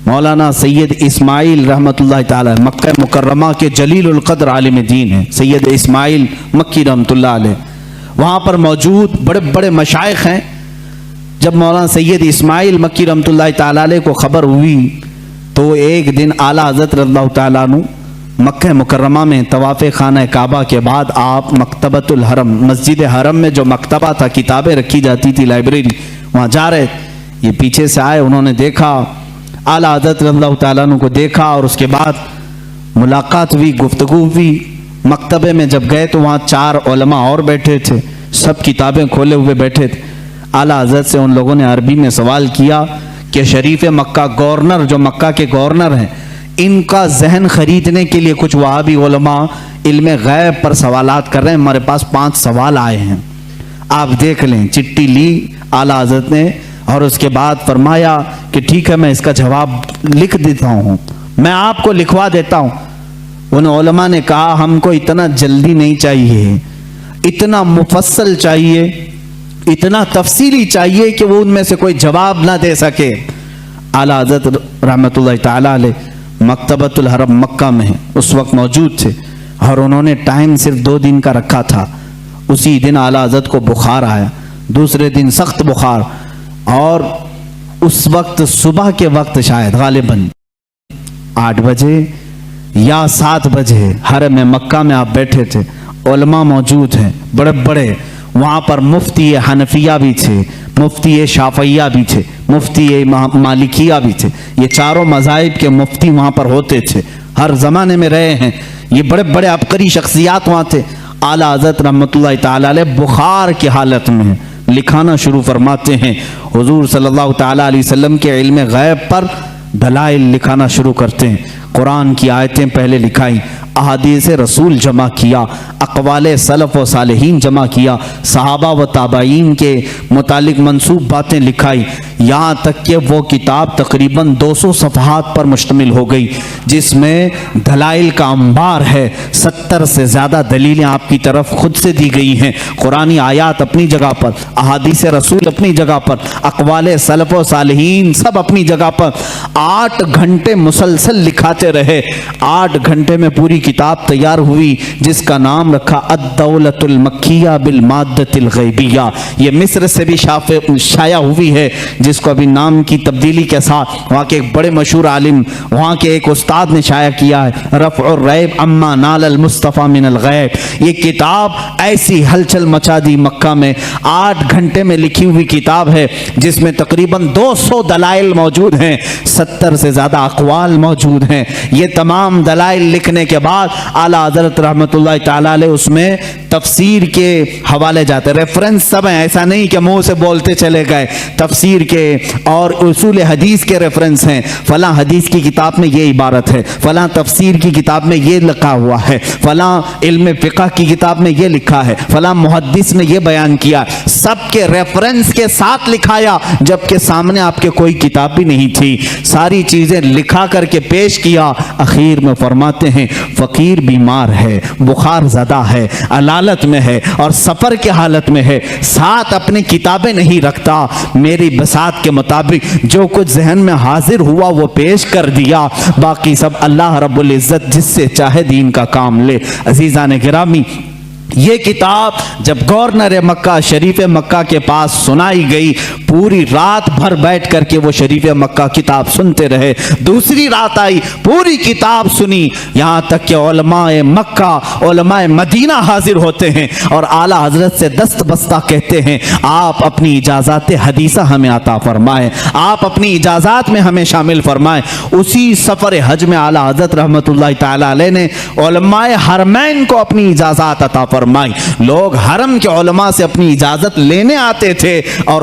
مولانا سید اسماعیل رحمۃ اللہ تعالی مکہ مکرمہ کے جلیل القدر عالم دین ہیں، سید اسماعیل مکی رحمۃ اللہ علیہ، وہاں پر موجود بڑے بڑے مشائخ ہیں۔ جب مولانا سید اسماعیل مکی رحمۃ اللہ تعالی علیہ کو خبر ہوئی تو ایک دن اعلیٰ حضرت رضی اللہ تعالیٰ عنہ مکہ مکرمہ میں طواف خانہ کعبہ کے بعد آپ مکتبۃ الحرم، مسجد حرم میں جو مکتبہ تھا، کتابیں رکھی جاتی تھی، لائبریری، وہاں جا رہے۔ یہ پیچھے سے آئے، انہوں نے دیکھا، اعلیٰ حضرت رضی اللہ تعالیٰ عنہ کو دیکھا اور اس کے بعد ملاقات ہوئی، گفتگو ہوئی۔ مکتبے میں جب گئے تو وہاں 4 علماء اور بیٹھے تھے، سب کتابیں کھولے ہوئے بیٹھے تھے۔ اعلیٰ حضرت سے ان لوگوں نے عربی میں سوال کیا کہ شریف مکہ گورنر، جو مکہ کے گورنر ہیں، ان کا ذہن خریدنے کے لیے کچھ وہابی علماء علم غیب پر سوالات کر رہے ہیں، ہمارے پاس 5 سوال آئے ہیں، آپ دیکھ لیں۔ چٹھی لی اعلیٰ حضرت نے اور اس کے بعد فرمایا کہ ٹھیک ہے، میں اس کا جواب لکھ دیتا ہوں، میں آپ کو لکھوا دیتا ہوں۔ ان علماء نے کہا ہم کو اتنا جلدی نہیں چاہیے، اتنا مفصل چاہیے، اتنا تفصیلی چاہیے کہ وہ ان میں سے کوئی جواب نہ دے سکے۔ اعلیٰ حضرت رحمۃ اللہ تعالیٰ علیہ مکتبۃ الحرم مکہ میں اس وقت موجود تھے اور انہوں نے ٹائم صرف 2 دن کا رکھا تھا۔ اسی دن اعلیٰ حضرت کو بخار آیا، دوسرے دن سخت بخار، اور اس وقت صبح کے وقت شاید غالباً 8 بجے یا 7 بجے حرم مکہ میں آپ بیٹھے تھے، علماء موجود ہیں بڑے بڑے، وہاں پر مفتی حنفیہ بھی تھے، مفتی شافعیہ بھی تھے، مفتی مالکیہ بھی تھے، یہ 4 مذاہب کے مفتی وہاں پر ہوتے تھے، ہر زمانے میں رہے ہیں، یہ بڑے بڑے عبقری شخصیات وہاں تھے۔ اعلیٰ حضرت رحمۃ اللہ تعالیٰ علیہ بخار کی حالت میں لکھانا شروع فرماتے ہیں، حضور صلی اللہ تعالیٰ علیہ وسلم کے علم غیب پر دلائل لکھانا شروع کرتے ہیں۔ قرآن کی آیتیں پہلے لکھائیں، احادیث رسول جمع کیا، اقوال سلف و صالحین جمع کیا، صحابہ و تابعین کے متعلق منسوب باتیں لکھائی، یہاں تک کہ وہ کتاب تقریباً 200 صفحات پر مشتمل ہو گئی، جس میں دلائل کا انبار ہے۔ 70 سے زیادہ دلیلیں آپ کی طرف خود سے دی گئی ہیں، قرآنی آیات اپنی جگہ پر، احادیث رسول اپنی جگہ پر، اقوال سلف و صالحین سب اپنی جگہ پر۔ 8 گھنٹے مسلسل لکھاتے رہے، 8 گھنٹے میں پوری کتاب تیار ہوئی، جس کا نام رکھا الدولۃ المکیہ بالمادۃ الغیبیہ۔ یہ مصر سے بھی شائع ہوئی ہے، جس کو ابھی نام کی تبدیلی کے ساتھ وہاں کے ایک بڑے مشہور عالم، وہاں کے ایک استاد نے شائع کیا ہے، رفع الریب اما نال المصطفیٰ من الغیب۔ یہ کتاب ایسی ہلچل مچا دی مکہ میں، 8 گھنٹے میں لکھی ہوئی کتاب ہے، جس میں تقریباً 200 دلائل موجود ہیں، 70 سے زیادہ اقوال موجود ہیں۔ یہ تمام دلائل لکھنے کے بعد اعلیٰ حضرت رحمۃ اللہ تعالیٰ علیہ اس میں تفسیر کے حوالے جاتے، ریفرنس سب ہیں، ایسا نہیں کہ منہ سے بولتے چلے گئے، تفسیر کے اور اصول حدیث کے ریفرنس ہیں، فلاں حدیث کی کتاب میں یہ عبارت ہے، فلاں تفسیر کی کتاب میں یہ لکھا ہوا ہے، فلاں علم فقہ کی کتاب میں یہ لکھا ہے، فلاں محدث نے یہ بیان کیا، سب کے ریفرنس کے ساتھ لکھایا، جبکہ سامنے آپ کے کوئی کتاب بھی نہیں تھی، ساری چیزیں لکھا کر کے پیش کیا۔ اخیر میں فرماتے ہیں فقیر بیمار ہے، بخار زدہ ہے، علالت میں ہے اور سفر کے حالت میں ہے، ساتھ اپنی کتابیں نہیں رکھتا، میری بساط کے مطابق جو کچھ ذہن میں حاضر ہوا وہ پیش کر دیا، باقی سب اللہ رب العزت جس سے چاہے دین کا کام لے۔ عزیزان گرامی، یہ کتاب جب گورنر مکہ شریف مکہ کے پاس سنائی گئی، پوری رات بھر بیٹھ کر کے وہ شریف مکہ کتاب سنتے رہے۔ دوسری رات آئی، پوری کتاب سنی، یہاں تک کہ علماء مکہ، علماء مدینہ حاضر ہوتے ہیں اور اعلیٰ حضرت سے دست بستہ کہتے ہیں آپ اپنی اجازات حدیثہ ہمیں عطا فرمائیں، آپ اپنی اجازات میں ہمیں شامل فرمائیں۔ اسی سفر حج میں اعلیٰ حضرت رحمۃ اللہ تعالیٰ علیہ نے علماء حرمین کو اپنی اجازات عطا فرمائی۔ لوگ حرم کے علماء سے اپنی اجازت لینے آتے تھے اور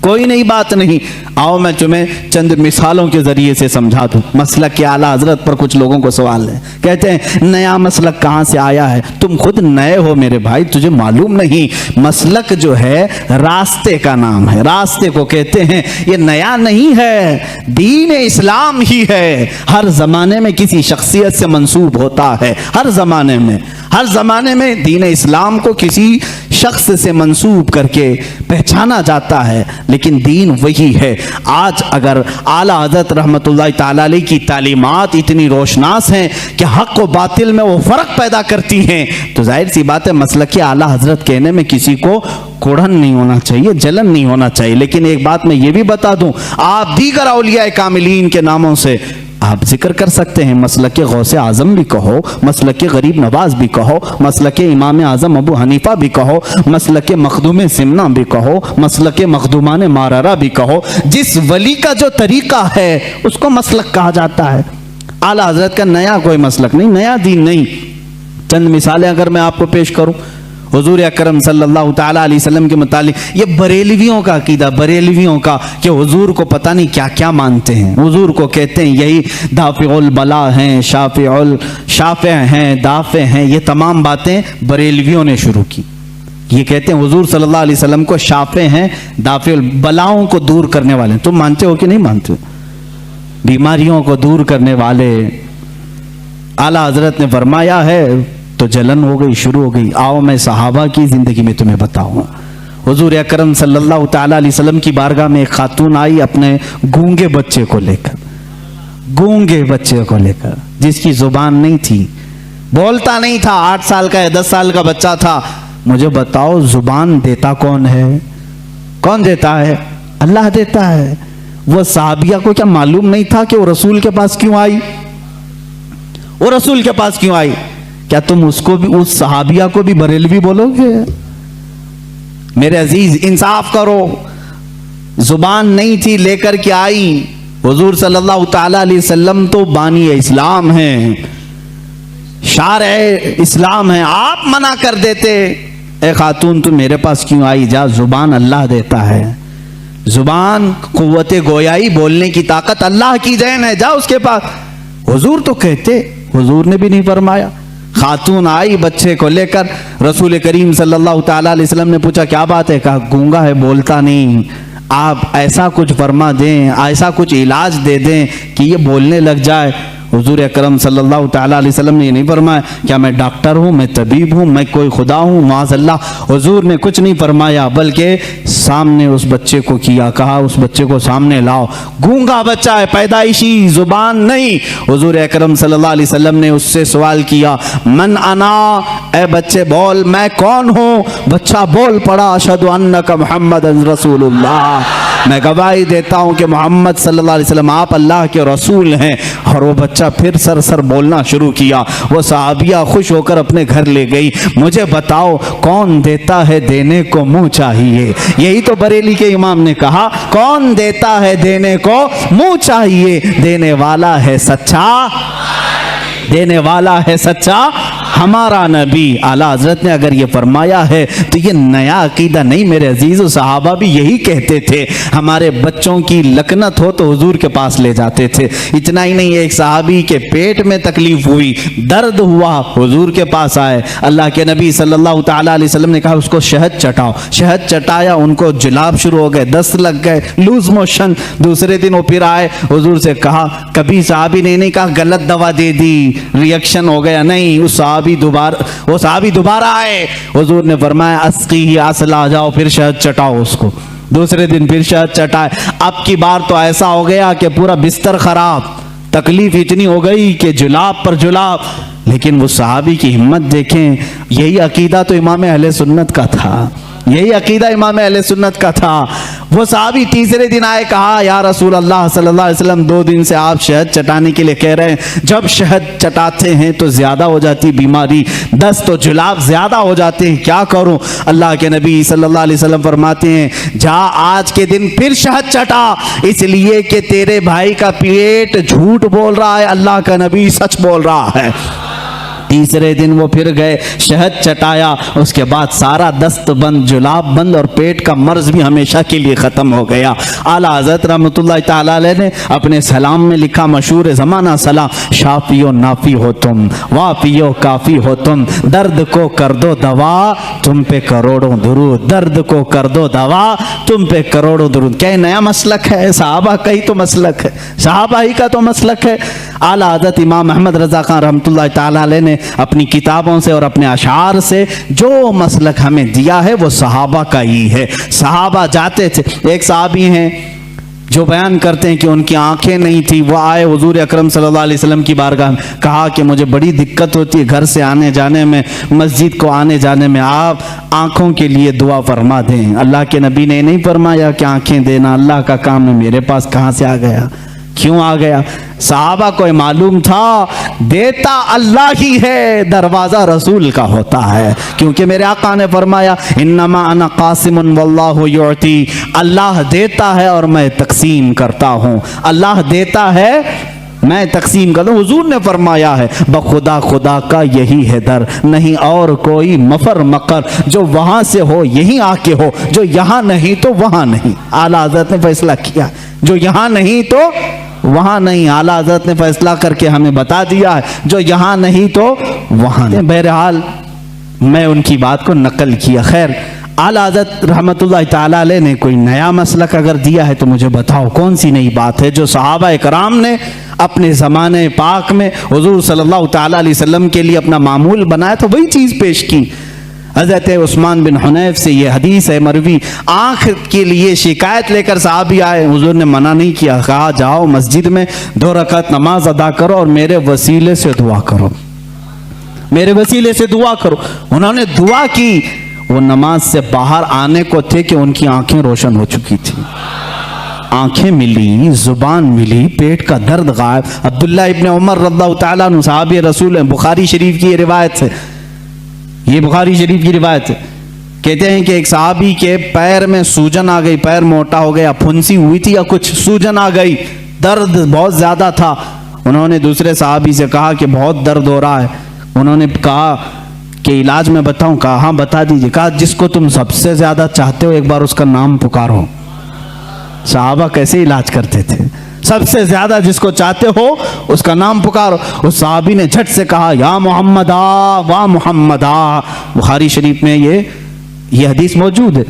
کوئی نئی بات نہیں. آؤ میں تمہیں چند مثالوں کے ذریعے سے سمجھا دوں. مسلک کے اعلیٰ حضرت پر کچھ لوگوں کو سوال ہے, کہتے ہیں نیا مسلک کہاں سے آیا ہے؟ تم خود نئے ہو میرے بھائی, تجھے معلوم نہیں. مسلک جو ہے راستے کا نام ہے, راستے کو کہتے ہیں. یہ نیا نہیں ہے, دین اسلام ہی ہے. ہر زمانے میں کسی شخصیت سے منسوب ہوتا ہے, ہر زمانے میں دین اسلام کو کسی شخص سے منسوب کر کے پہچانا جاتا ہے, لیکن دین وہی ہے. آج اگر اعلیٰ حضرت رحمت اللہ تعالی علیہ کی تعلیمات اتنی روشناس ہیں کہ حق و باطل میں وہ فرق پیدا کرتی ہیں, تو ظاہر سی بات ہے مسلک اعلیٰ حضرت کہنے میں کسی کو کوڑھن نہیں ہونا چاہیے, جلن نہیں ہونا چاہیے. لیکن ایک بات میں یہ بھی بتا دوں, آپ دیگر اولیاء کاملین کے ناموں سے آپ ذکر کر سکتے ہیں. مسلک غوث اعظم بھی کہو, مسلک غریب نواز بھی کہو, مسلک امام اعظم ابو حنیفہ بھی کہو, مسلک مخدوم سمنا بھی کہو, مسلک مخدومان ماررہ بھی کہو. جس ولی کا جو طریقہ ہے اس کو مسلک کہا جاتا ہے. اعلیٰ حضرت کا نیا کوئی مسلک نہیں, نیا دین نہیں. چند مثالیں اگر میں آپ کو پیش کروں, حضور اکرم صلی اللہ تعالیٰ علیہ وسلم کے متعلق یہ بریلویوں کا عقیدہ, بریلویوں کا کہ حضور کو پتہ نہیں کیا کیا مانتے ہیں. حضور کو کہتے ہیں یہی دافع البلا ہیں, شافع ہیں, دافع ہیں. یہ تمام باتیں بریلویوں نے شروع کی. یہ کہتے ہیں حضور صلی اللہ علیہ وسلم کو شافع ہیں, دافع البلاؤں کو دور کرنے والے. تم مانتے ہو کہ نہیں مانتے؟ بیماریوں کو دور کرنے والے. اعلیٰ حضرت نے فرمایا ہے تو جلن ہو گئی, شروع ہو گئی. آؤ میں صحابہ کی زندگی میں تمہیں بتاؤں. حضور اکرم صلی اللہ تعالیٰ علیہ وسلم کی بارگاہ میں ایک خاتون آئی اپنے گونگے بچے کو لے کر, جس کی زبان نہیں تھی, بولتا نہیں تھا, 8 سال کا یا 10 سال کا بچہ تھا. مجھے بتاؤ زبان دیتا کون ہے؟ کون دیتا ہے؟ اللہ دیتا ہے. وہ صحابیہ کو کیا معلوم نہیں تھا کہ وہ رسول کے پاس کیوں آئی؟ کیا تم اس کو بھی, اس صحابیہ کو بھی بریلوی بولو گے؟ میرے عزیز انصاف کرو. زبان نہیں تھی, لے کر کے آئی. حضور صلی اللہ تعالیٰ علیہ وسلم تو بانی اسلام ہیں, شارع اسلام ہیں. آپ منع کر دیتے, اے خاتون تم میرے پاس کیوں آئی؟ جا, زبان اللہ دیتا ہے. زبان قوت گویائی, بولنے کی طاقت اللہ کی دین ہے, جا اس کے پاس. حضور تو کہتے, حضور نے بھی نہیں فرمایا. خاتون آئی بچے کو لے کر, رسول کریم صلی اللہ تعالیٰ علیہ وسلم نے پوچھا کیا بات ہے؟ کہا گونگا ہے, بولتا نہیں. آپ ایسا کچھ فرما دیں, ایسا کچھ علاج دے دیں کہ یہ بولنے لگ جائے. حضور اکرم صلی اللہ تعالیٰ علیہ وسلم نے یہ نہیں فرمایا کیا میں ڈاکٹر ہوں, میں طبیب ہوں, میں کوئی خدا ہوں, معاذ اللہ. حضور نے کچھ نہیں فرمایا, بلکہ سامنے اس بچے کو کیا, کہا اس بچے کو سامنے لاؤ. گونگا بچہ ہے, پیدائشی, زبان نہیں. حضور اکرم صلی اللہ علیہ وسلم نے اس سے سوال کیا من انا, اے بچے بول میں کون ہوں. بچہ بول پڑا اشہد انک محمد رسول اللہ, میں گواہی دیتا ہوں کہ محمد صلی اللہ علیہ وسلم آپ اللہ کے رسول ہیں. اور وہ بچہ پھر سر بولنا شروع کیا. وہ صحابیہ خوش ہو کر اپنے گھر لے گئی. مجھے بتاؤ کون دیتا ہے دینے کو منہ چاہیے؟ یہی تو بریلی کے امام نے کہا, کون دیتا ہے دینے کو منہ چاہیے. دینے والا ہے سچا ہمارا نبی. اعلیٰ حضرت نے اگر یہ فرمایا ہے تو یہ نیا عقیدہ نہیں میرے عزیز. صحابہ بھی یہی کہتے تھے, ہمارے بچوں کی لکنت ہو تو حضور کے پاس لے جاتے تھے. اتنا ہی نہیں, ایک صحابی کے پیٹ میں تکلیف ہوئی, درد ہوا, حضور کے پاس آئے. اللہ کے نبی صلی اللہ تعالیٰ علیہ وسلم نے کہا اس کو شہد چٹاؤ. شہد چٹایا, ان کو جلاب شروع ہو گئے, دست لگ گئے, لوز موشن. دوسرے دن وہ پھر آئے, حضور سے کہا. کبھی صحابی نے نہیں کہا غلط دوا دے دی, ریئیکشن ہو گیا, نہیں. وہ صحابی دوبارہ آئے, حضور نے فرمایا اسقی اصلا, جاؤ پھر شہد چٹاؤ اس کو. دوسرے دن پھر شہد چٹائے. اب کی بار تو ایسا ہو گیا کہ پورا بستر خراب, تکلیف اتنی ہو گئی کہ جلاب پر جلاب. لیکن وہ صحابی کی ہمت دیکھیں. یہی عقیدہ تو امام اہل سنت کا تھا, یہی عقیدہ امام اہل سنت کا تھا. وہ صحابی تیسرے دن آئے, کہا یا رسول اللہ صلی اللہ علیہ وسلم 2 دن سے آپ شہد چٹانے کے لیے کہہ رہے ہیں, جب شہد چٹاتے ہیں تو زیادہ ہو جاتی بیماری, دست و جلاب زیادہ ہو جاتے ہیں, کیا کروں؟ اللہ کے نبی صلی اللہ علیہ وسلم فرماتے ہیں جا آج کے دن پھر شہد چٹا, اس لیے کہ تیرے بھائی کا پیٹ جھوٹ بول رہا ہے, اللہ کا نبی سچ بول رہا ہے. تیسرے دن وہ پھر گئے، شہد چٹایا، اس کے بعد سارا دست بند، جلاب بند اور پیٹ کا مرض بھی ہمیشہ کے لیے ختم ہو گیا۔ اعلیٰ حضرت رحمۃ اللہ تعالیٰ علیہ نے اپنے سلام میں لکھا، مشہور زمانہ سلام، شافی و نافی ہو تم، وافی و کافی ہو تم، درد کو کر دو دوا تم پہ کروڑوں درود، درد کو کر دو دوا تم پہ کروڑوں درود۔ کیا نیا مسلک ہے؟ صحابہ کا ہی تو مسلک ہے، صحابہ ہی کا تو مسلک ہے۔ اعلیٰ حضرت امام احمد رضا خان رحمۃ اللہ تعالیٰ علیہ نے اپنی کتابوں سے اور اپنے اشعار سے جو مسلک ہمیں دیا ہے وہ صحابہ کا ہی ہے۔ صحابہ جاتے تھے، ایک صحابی ہیں جو بیان کرتے ہیں کہ ان کی آنکھیں نہیں تھی، وہ آئے حضور اکرم صلی اللہ علیہ وسلم کی بارگاہ میں، کہا کہ مجھے بڑی دقت ہوتی ہے گھر سے آنے جانے میں، مسجد کو آنے جانے میں، آپ آنکھوں کے لیے دعا فرما دیں۔ اللہ کے نبی نے نہیں فرمایا کہ آنکھیں دینا اللہ کا کام ہے، میرے پاس کہاں سے آ گیا، کیوں آ گیا؟ صحابہ کو معلوم تھا دیتا اللہ ہی ہے، دروازہ رسول کا ہوتا ہے، کیونکہ میرے آقا نے فرمایا انما انا قاسم واللہ یعطی، اللہ دیتا ہے اور میں تقسیم کرتا ہوں، اللہ دیتا ہے میں تقسیم کرتا ہوں۔ حضور نے فرمایا ہے بخدا خدا کا یہی ہے در، نہیں اور کوئی مفر مقر، جو وہاں سے ہو یہیں آ کے ہو، جو یہاں نہیں تو وہاں نہیں۔ اعلیٰ حضرت نے فیصلہ کیا، جو یہاں نہیں تو وہاں نہیں، اعلیٰ حضرت نے فیصلہ کر کے ہمیں بتا دیا ہے جو یہاں نہیں تو وہاں نہیں۔ بہرحال میں ان کی بات کو نقل کیا۔ خیر، اعلیٰ حضرت رحمۃ اللہ تعالیٰ علیہ نے کوئی نیا مسلک اگر دیا ہے تو مجھے بتاؤ کون سی نئی بات ہے جو صحابہ کرام نے اپنے زمانے پاک میں حضور صلی اللہ تعالیٰ علیہ وسلم کے لیے اپنا معمول بنایا تو وہی چیز پیش کی۔ حضرت عثمان بن حنیف سے یہ حدیث ہے مروی، آنکھ کے لیے شکایت لے کر صحابی آئے، حضور نے منع نہیں کیا، کہا جاؤ مسجد میں 2 رکعت نماز ادا کرو اور میرے وسیلے سے دعا کرو، میرے وسیلے سے دعا کرو۔ انہوں نے دعا کی، وہ نماز سے باہر آنے کو تھے کہ ان کی آنکھیں روشن ہو چکی تھی، آنکھیں ملی، زبان ملی، پیٹ کا درد غائب۔ عبداللہ ابن عمر رضی اللہ تعالیٰ عنہ صحابی رسول ہیں، بخاری شریف کی یہ روایت ہے، یہ بخاری شریف کی روایت ہے، کہتے ہیں کہ ایک صحابی کے پیر میں سوجن آ گئی، پیر موٹا ہو گیا، پھنسی ہوئی تھی یا کچھ، سوجن آ گئی، درد بہت زیادہ تھا۔ انہوں نے دوسرے صحابی سے کہا کہ بہت درد ہو رہا ہے، انہوں نے کہا کہ علاج میں بتاؤں؟ کہا ہاں بتا دیجئے۔ کہا جس کو تم سب سے زیادہ چاہتے ہو ایک بار اس کا نام پکارو۔ صحابہ کیسے علاج کرتے تھے؟ سب سے زیادہ جس کو چاہتے ہو اس کا نام پکارو۔ اس صحابی نے جھٹ سے کہا یا محمد آ وا محمد آ، بخاری شریف میں یہ حدیث موجود ہے۔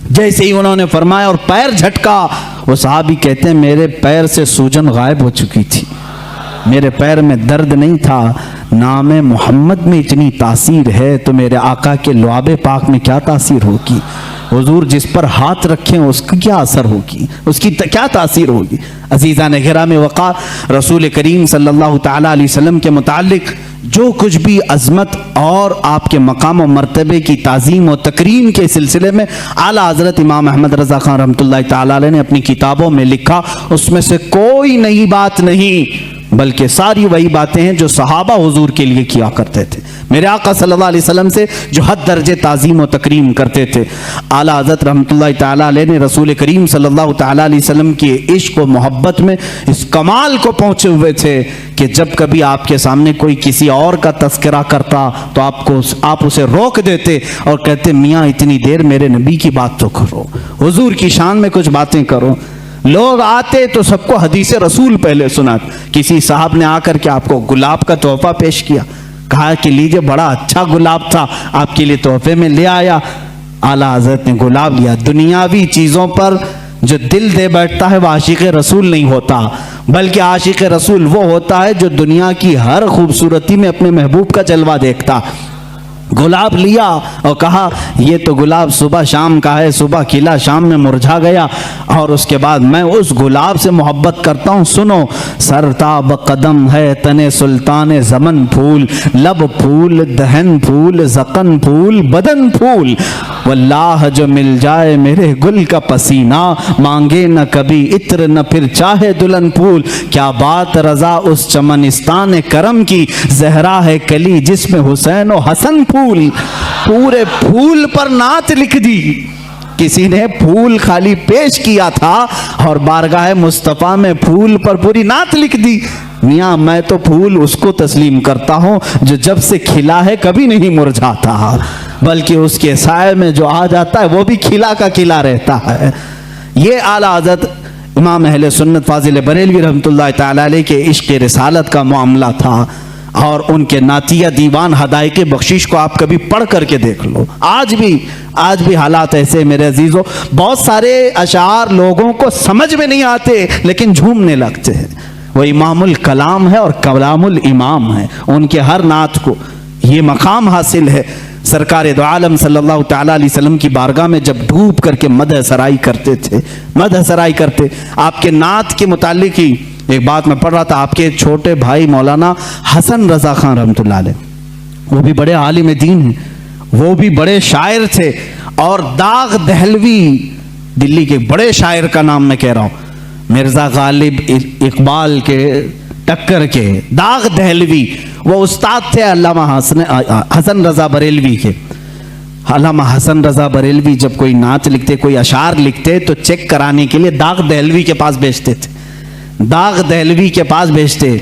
جیسے ہی انہوں نے فرمایا اور پیر جھٹکا، وہ صحابی کہتے ہیں میرے پیر سے سوجن غائب ہو چکی تھی، میرے پیر میں درد نہیں تھا۔ نام محمد میں اتنی تاثیر ہے تو میرے آقا کے لعاب پاک میں کیا تاثیر ہوگی؟ حضور جس پر ہاتھ رکھیں اس کی کیا اثر ہوگی، اس کی کیا تاثیر ہوگی؟ عزیزان گرامی وقار، رسول کریم صلی اللہ تعالیٰ علیہ وسلم کے متعلق جو کچھ بھی عظمت اور آپ کے مقام و مرتبے کی تعظیم و تکریم کے سلسلے میں اعلیٰ حضرت امام احمد رضا خان رحمۃ اللہ تعالیٰ علیہ نے اپنی کتابوں میں لکھا، اس میں سے کوئی نئی بات نہیں بلکہ ساری وہی باتیں ہیں جو صحابہ حضور کے لیے کیا کرتے تھے، میرے آقا صلی اللہ علیہ وسلم سے جو حد درجے تعظیم و تکریم کرتے تھے۔ اعلیٰ حضرت رحمۃ اللہ تعالیٰ علیہ نے رسول کریم صلی اللہ تعالیٰ علیہ وسلم کے عشق و محبت میں اس کمال کو پہنچے ہوئے تھے کہ جب کبھی آپ کے سامنے کوئی کسی اور کا تذکرہ کرتا تو آپ اسے روک دیتے اور کہتے میاں اتنی دیر میرے نبی کی بات تو کرو، حضور کی شان میں کچھ باتیں کرو۔ لوگ آتے تو سب کو حدیث رسول پہلے سناتے۔ کسی صاحب نے آ کر کے آپ کو گلاب کا تحفہ پیش کیا، کہا کہ لیجئے بڑا اچھا گلاب تھا، آپ کے لیے تحفے میں لے آیا۔ اعلیٰ حضرت نے گلاب لیا۔ دنیاوی چیزوں پر جو دل دے بیٹھتا ہے وہ عاشق رسول نہیں ہوتا، بلکہ عاشق رسول وہ ہوتا ہے جو دنیا کی ہر خوبصورتی میں اپنے محبوب کا جلوہ دیکھتا۔ گلاب لیا اور کہا یہ تو گلاب صبح شام کا ہے، صبح کھلا شام میں مرجھا گیا، اور اس کے بعد میں اس گلاب سے محبت کرتا ہوں۔ سنو، سرتاب قدم ہے تنے سلطان زمن پھول، لب پھول، دہن پھول، زقن پھول، بدن پھول، واللہ جو مل جائے میرے گل کا پسینہ، مانگے نہ کبھی عطر نہ پھر چاہے دلہن پھول۔ کیا بات رضا اس چمنستان کرم کی، زہرا ہے کلی جس میں حسین و حسن پھول۔ پورے پھول پر نعت لکھ دی، کسی نے پھول خالی پیش کیا تھا اور بارگاہ مصطفیٰ میں پھول پر پوری نعت لکھ دی۔ میاں میں تو پھول اس کو تسلیم کرتا ہوں جو جب سے کھلا ہے کبھی نہیں مرجھاتا، بلکہ اس کے سائے میں جو آ جاتا ہے وہ بھی کھلا کا کھلا رہتا ہے۔ یہ اعلیٰ حضرت امام اہل سنت فاضل بریلوی رحمۃ اللہ تعالی علیہ کے عشق رسالت کا معاملہ تھا، اور ان کے نعتیہ دیوان ہدایق بخشش کو آپ کبھی پڑھ کر کے دیکھ لو۔ آج بھی حالات ایسے میرے عزیزوں، بہت سارے اشعار لوگوں کو سمجھ میں نہیں آتے لیکن جھومنے لگتے ہیں۔ وہ امام الکلام ہے اور کلام الامام ہے، ان کے ہر نعت کو یہ مقام حاصل ہے۔ سرکار دو عالم صلی اللہ تعالیٰ علیہ وسلم کی بارگاہ میں جب ڈوب کر کے مدح سرائی کرتے تھے، مدح سرائی کرتے، آپ کے نعت کے متعلق ہی ایک بات میں پڑھ رہا تھا، آپ کے چھوٹے بھائی مولانا حسن رضا خان رحمۃ اللہ علیہ، وہ بھی بڑے عالم دین ہیں، وہ بھی بڑے شاعر تھے، اور داغ دہلوی دلی کے بڑے شاعر کا نام میں کہہ رہا ہوں، مرزا غالب اقبال کے ٹکر کے داغ دہلوی، وہ استاد تھے علامہ حسن رضا بریلوی کے۔ علامہ حسن رضا بریلوی جب کوئی نعت لکھتے، کوئی اشعار لکھتے تو چیک کرانے کے لیے داغ دہلوی کے پاس بھیجتے تھے، داغ دہلوی کے پاس بھیجتے۔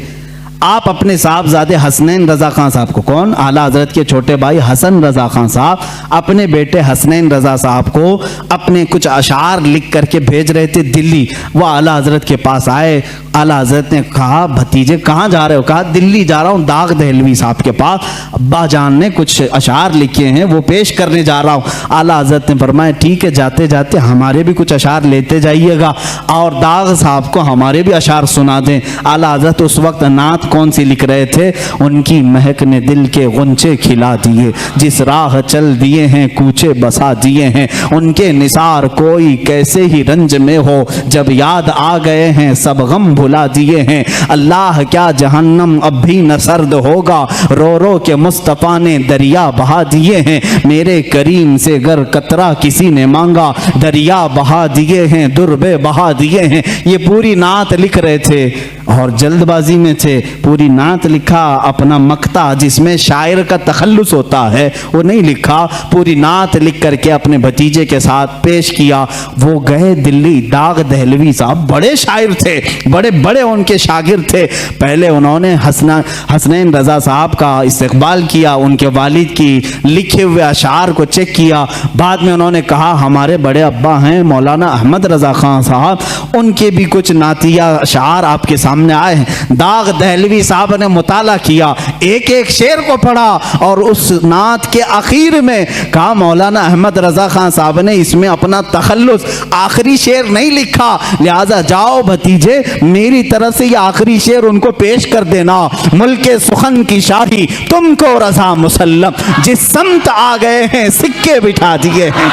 آپ اپنے صاحبزادے حسنین رضا خان صاحب کو، کون؟ اعلیٰ حضرت کے چھوٹے بھائی حسن رضا خان صاحب اپنے بیٹے حسنین رضا صاحب کو اپنے کچھ اشعار لکھ کر کے بھیج رہے تھے دلی۔ وہ اعلیٰ حضرت کے پاس آئے، اعلیٰ حضرت نے کہا بھتیجے کہاں جا رہے ہو؟ کہا دلی جا رہا ہوں داغ دہلوی صاحب کے پاس، ابا جان نے کچھ اشعار لکھے ہیں وہ پیش کرنے جا رہا ہوں۔ اعلیٰ حضرت نے فرمایا ٹھیک ہے، جاتے جاتے ہمارے بھی کچھ اشعار لیتے جائیے گا اور داغ صاحب کو ہمارے بھی اشعار سنا دیں۔ اعلیٰ حضرت اس وقت نعت کون سی لکھ رہے تھے؟ ان کی مہک نے دل کے غنچے کھلا دیے، جس راہ چل دیے ہیں کوچے بسا دیے ہیں، ان کے نثار کوئی کیسے ہی رنج میں ہو، جب یاد آ گئے ہیں سب غم بھلا دیے ہیں۔ اللہ کیا جہنم اب بھی نہ سرد ہوگا، رو رو کے مصطفیٰ نے دریا بہا دیے ہیں، میرے کریم سے گر قطرہ کسی نے مانگا، دریا بہا دیے ہیں دربے بہا دیے ہیں۔ یہ پوری نعت لکھ رہے تھے اور جلد بازی میں تھے، پوری نعت لکھا، اپنا مقطع جس میں شاعر کا تخلص ہوتا ہے وہ نہیں لکھا، پوری نعت لکھ کر کے اپنے بھتیجے کے ساتھ پیش کیا۔ وہ گئے دلی، داغ دہلوی صاحب بڑے شاعر تھے، بڑے بڑے ان کے شاگرد تھے۔ پہلے انہوں نے حسنین رضا صاحب کا استقبال کیا، ان کے والد کی لکھے ہوئے اشعار کو چیک کیا، بعد میں انہوں نے کہا ہمارے بڑے ابا ہیں مولانا احمد رضا خان صاحب، ان کے بھی کچھ نعتیہ اشعار آپ کے سامنے آئے ہیں۔ داغ دہلوی صاحب نے مطالعہ کیا، ایک ایک شعر کو پڑھا اور اس نعت کے آخر میں کہا مولانا احمد رضا خان صاحب نے اس میں اپنا تخلص آخری شعر نہیں لکھا، لہذا جاؤ بھتیجے میری طرف سے یہ آخری شعر ان کو پیش کر دینا، ملک سخن کی شاہی تم کو رضا مسلم، جس سمت آ گئے ہیں سکے بٹھا دیے ہیں۔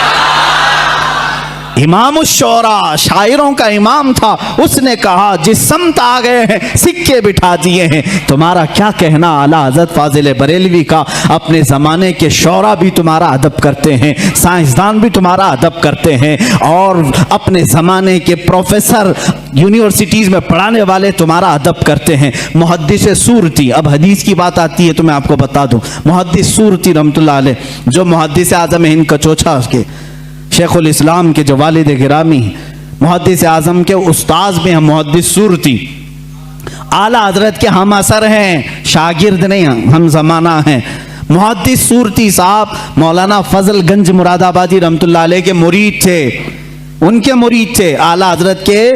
امام الشعراء، شاعروں کا امام تھا، اس نے کہا جس سمت آ گئے ہیں سکے بٹھا دیے ہیں۔ تمہارا کیا کہنا اعلیٰ حضرت فاضل بریلوی کا، اپنے زمانے کے شعراء بھی تمہارا ادب کرتے ہیں، سائنسدان بھی تمہارا ادب کرتے ہیں، اور اپنے زمانے کے پروفیسر یونیورسٹیز میں پڑھانے والے تمہارا ادب کرتے ہیں۔ محدث سورتی، اب حدیث کی بات آتی ہے تو میں آپ کو بتا دوں، محدث سورتی رحمۃ اللہ علیہ جو محدث اعظم ہند کچوچھا کے شیخ الاسلام کے جو والد گرامی ہیں، محدث اعظم کے استاذ بھی ہیں محدث سورتی، اعلیٰ حضرت کے ہم اثر ہیں، شاگرد نہیں ہیں، ہم زمانہ ہیں۔ محدث سورتی صاحب مولانا فضل گنج مراد آبادی رحمۃ اللہ علیہ کے مرید تھے، ان کے مرید تھے، اعلیٰ حضرت کے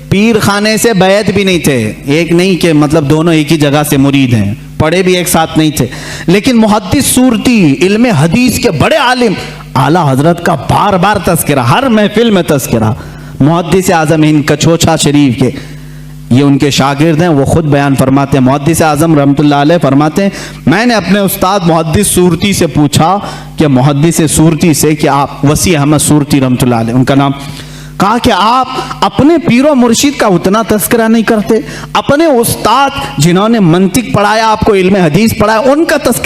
پیر خانے سے بیعت بھی نہیں تھے، ایک نہیں کہ مطلب دونوں ایک ہی جگہ سے مرید ہیں، پڑھے بھی ایک ساتھ نہیں تھے، لیکن محدث سورتی علم حدیث کے بڑے عالم، اعلیٰ حضرت کا بار بار تذکرہ، ہر محفل میں تذکرہ۔ محدث اعظم ہند کچوچھا شریف کے یہ ان کے شاگرد ہیں، وہ خود بیان فرماتے ہیں، محدث اعظم رحمۃ اللہ علیہ فرماتے ہیں میں نے اپنے استاد محدث سورتی سے پوچھا کہ محدث سورتی سے کہ آپ وسیع احمد سورتی رحمۃ اللہ علیہ ان کا نام، کہا کہ آپ اپنے پیر و مرشد کا اتنا تذکرہ نہیں کرتے، اپنے استاد جنہوں نے منطق پڑھایا، آپ کو علم حدیث پڑھایا، ان کا تذکرہ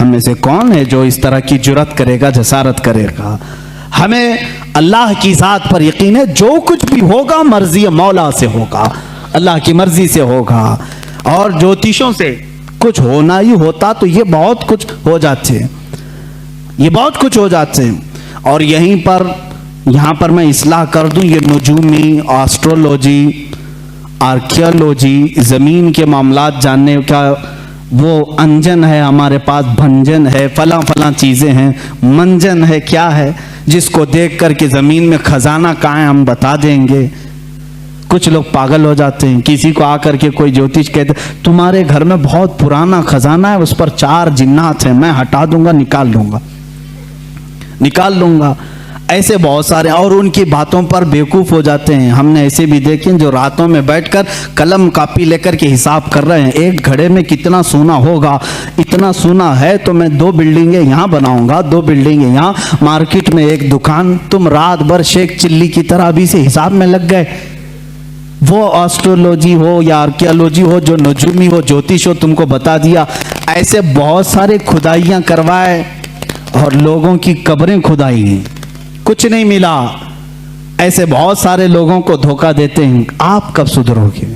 ہم میں سے کون ہے جو اس طرح کی جرات کرے گا, جسارت کرے گا؟ ہمیں اللہ کی ذات پر یقین ہے, جو کچھ بھی ہوگا مرضی مولا سے ہوگا, اللہ کی مرضی سے ہوگا. اور جوتیشوں سے کچھ ہونا ہی ہوتا تو یہ بہت کچھ ہو جاتے, یہ بہت کچھ ہو جاتے. اور یہاں پر میں اصلاح کر دوں, یہ نجومی, آسٹرولوجی, آرکیالوجی, زمین کے معاملات جاننے کا وہ انجن ہے ہمارے پاس, بھنجن ہے, فلاں فلاں چیزیں ہیں, منجن ہے, کیا ہے جس کو دیکھ کر کے زمین میں خزانہ کہاں ہے ہم بتا دیں گے. کچھ لوگ پاگل ہو جاتے ہیں, کسی کو آ کر کے کوئی جوتش کہتے تمہارے گھر میں بہت پرانا خزانہ ہے, اس پر 4 جنات ہیں, میں ہٹا دوں گا, نکال لوں گا. ایسے بہت سارے, اور ان کی باتوں پر بیوقوف ہو جاتے ہیں. ہم نے ایسے بھی دیکھے جو راتوں میں بیٹھ کر قلم کاپی لے کر کے حساب کر رہے ہیں, ایک گھڑے میں کتنا سونا ہوگا, اتنا سونا ہے تو میں 2 بلڈنگیں یہاں بناؤں گا, 2 بلڈنگیں یہاں, مارکیٹ میں 1 دکان. تم رات بھر شیخ چلی کی طرح ابھی سے حساب میں لگ گئے. وہ آسٹرولوجی ہو یا آرکیالوجی ہو, جو نجومی ہو, جوتش ہو, تم کو بتا دیا. ایسے بہت سارے کھدائیاں کروائے اور لوگوں کی قبریں کھدائی ہیں, کچھ نہیں ملا. ایسے بہت سارے لوگوں کو دھوکہ دیتے ہیں. آپ کب سدھرو گے؟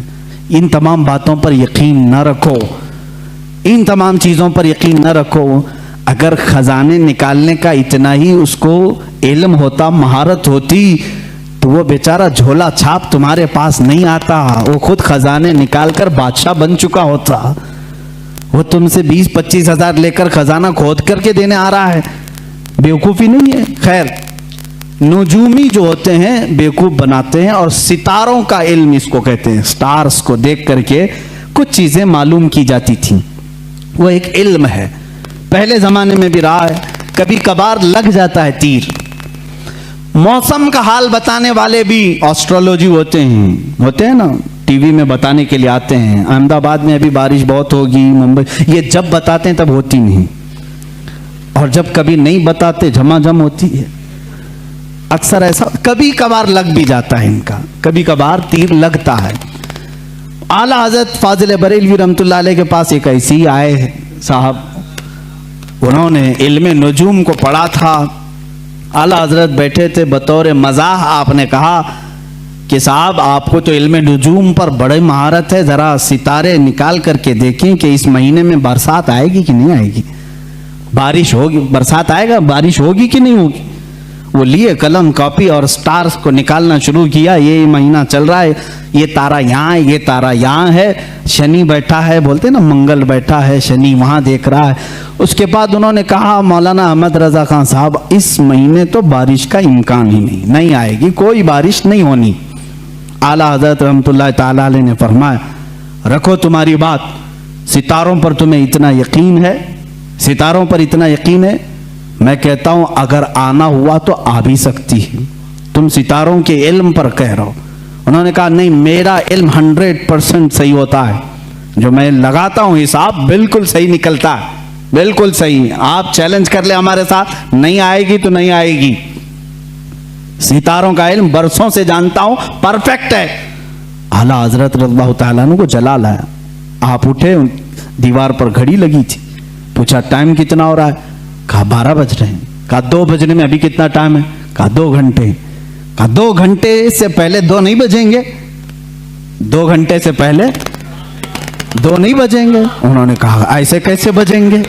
ان تمام باتوں پر یقین نہ رکھو, ان تمام چیزوں پر یقین نہ رکھو. اگر خزانے نکالنے کا اتنا ہی اس کو علم ہوتا, مہارت ہوتی, تو وہ بیچارہ جھولا چھاپ تمہارے پاس نہیں آتا, وہ خود خزانے نکال کر بادشاہ بن چکا ہوتا. وہ تم سے 20-25 ہزار لے کر خزانہ کھود کر کے دینے آ رہا ہے. بیوقوفی نہیں ہے. خیر, نجومی جو ہوتے ہیں بیوقوف بناتے ہیں, اور ستاروں کا علم اس کو کہتے ہیں. سٹارز کو دیکھ کر کے کچھ چیزیں معلوم کی جاتی تھیں, وہ ایک علم ہے. پہلے زمانے میں بھی رہا ہے. کبھی کبھار لگ جاتا ہے تیر. موسم کا حال بتانے والے بھی آسٹرولوجی ہوتے ہیں نا, ٹی وی میں بتانے کے لیے آتے ہیں. احمد آباد میں ابھی بارش بہت ہوگی, ممبئی, یہ جب بتاتے ہیں تب ہوتی نہیں, اور جب کبھی نہیں بتاتے جھماجھم ہوتی ہے. اکثر ایسا کبھی کبھار لگ بھی جاتا ہے ان کا, کبھی کبھار تیر لگتا ہے. اعلیٰ حضرت فاضل بریلوی رحمۃ اللہ علیہ کے پاس ایک ایسی آئے صاحب, انہوں نے علم نجوم کو پڑھا تھا. اعلیٰ حضرت بیٹھے تھے, بطور مزاح آپ نے کہا کہ صاحب آپ کو تو علم نجوم پر بڑی مہارت ہے, ذرا ستارے نکال کر کے دیکھیں کہ اس مہینے میں برسات آئے گی کہ نہیں آئے گی, بارش ہوگی, برسات آئے گا, بارش ہوگی کہ نہیں ہوگی. وہ لیے قلم کاپی اور سٹارز کو نکالنا شروع کیا. یہ مہینہ چل رہا ہے, یہ تارا یہاں ہے, یہ تارا یہاں ہے, شنی بیٹھا ہے, بولتے نا منگل بیٹھا ہے, شنی وہاں دیکھ رہا ہے. اس کے بعد انہوں نے کہا مولانا احمد رضا خان صاحب, اس مہینے تو بارش کا امکان ہی نہیں آئے گی, کوئی بارش نہیں ہونی. اعلیٰ حضرت رحمۃ اللہ تعالی علیہ نے فرمایا, رکھو تمہاری بات, ستاروں پر تمہیں اتنا یقین ہے, ستاروں پر اتنا یقین ہے, میں کہتا ہوں اگر آنا ہوا تو آ بھی سکتی ہے, تم ستاروں کے علم پر کہہ رہے ہو. انہوں نے کہا نہیں, میرا علم 100% صحیح ہوتا ہے, جو میں لگاتا ہوں حساب بالکل صحیح نکلتا ہے, بالکل صحیح. آپ چیلنج کر لیں ہمارے ساتھ, نہیں آئے گی تو نہیں آئے گی. ستاروں کا علم برسوں سے جانتا ہوں, پرفیکٹ ہے. اعلیٰ حضرت رضی اللہ تعالیٰ عنہ کو جلال آیا. آپ اٹھے, دیوار پر گھڑی لگی تھی, پوچھا ٹائم کتنا ہو رہا ہے؟ کہا 12 بج رہے ہیں. کہا 2 بجنے میں ابھی کتنا ٹائم ہے؟ کہا 2 گھنٹے. کہا 2 گھنٹے سے پہلے 2 نہیں بجیں گے؟ 2 گھنٹے سے پہلے 2 نہیں بجیں گے. انہوں نے کہا ایسے کیسے بجیں گے,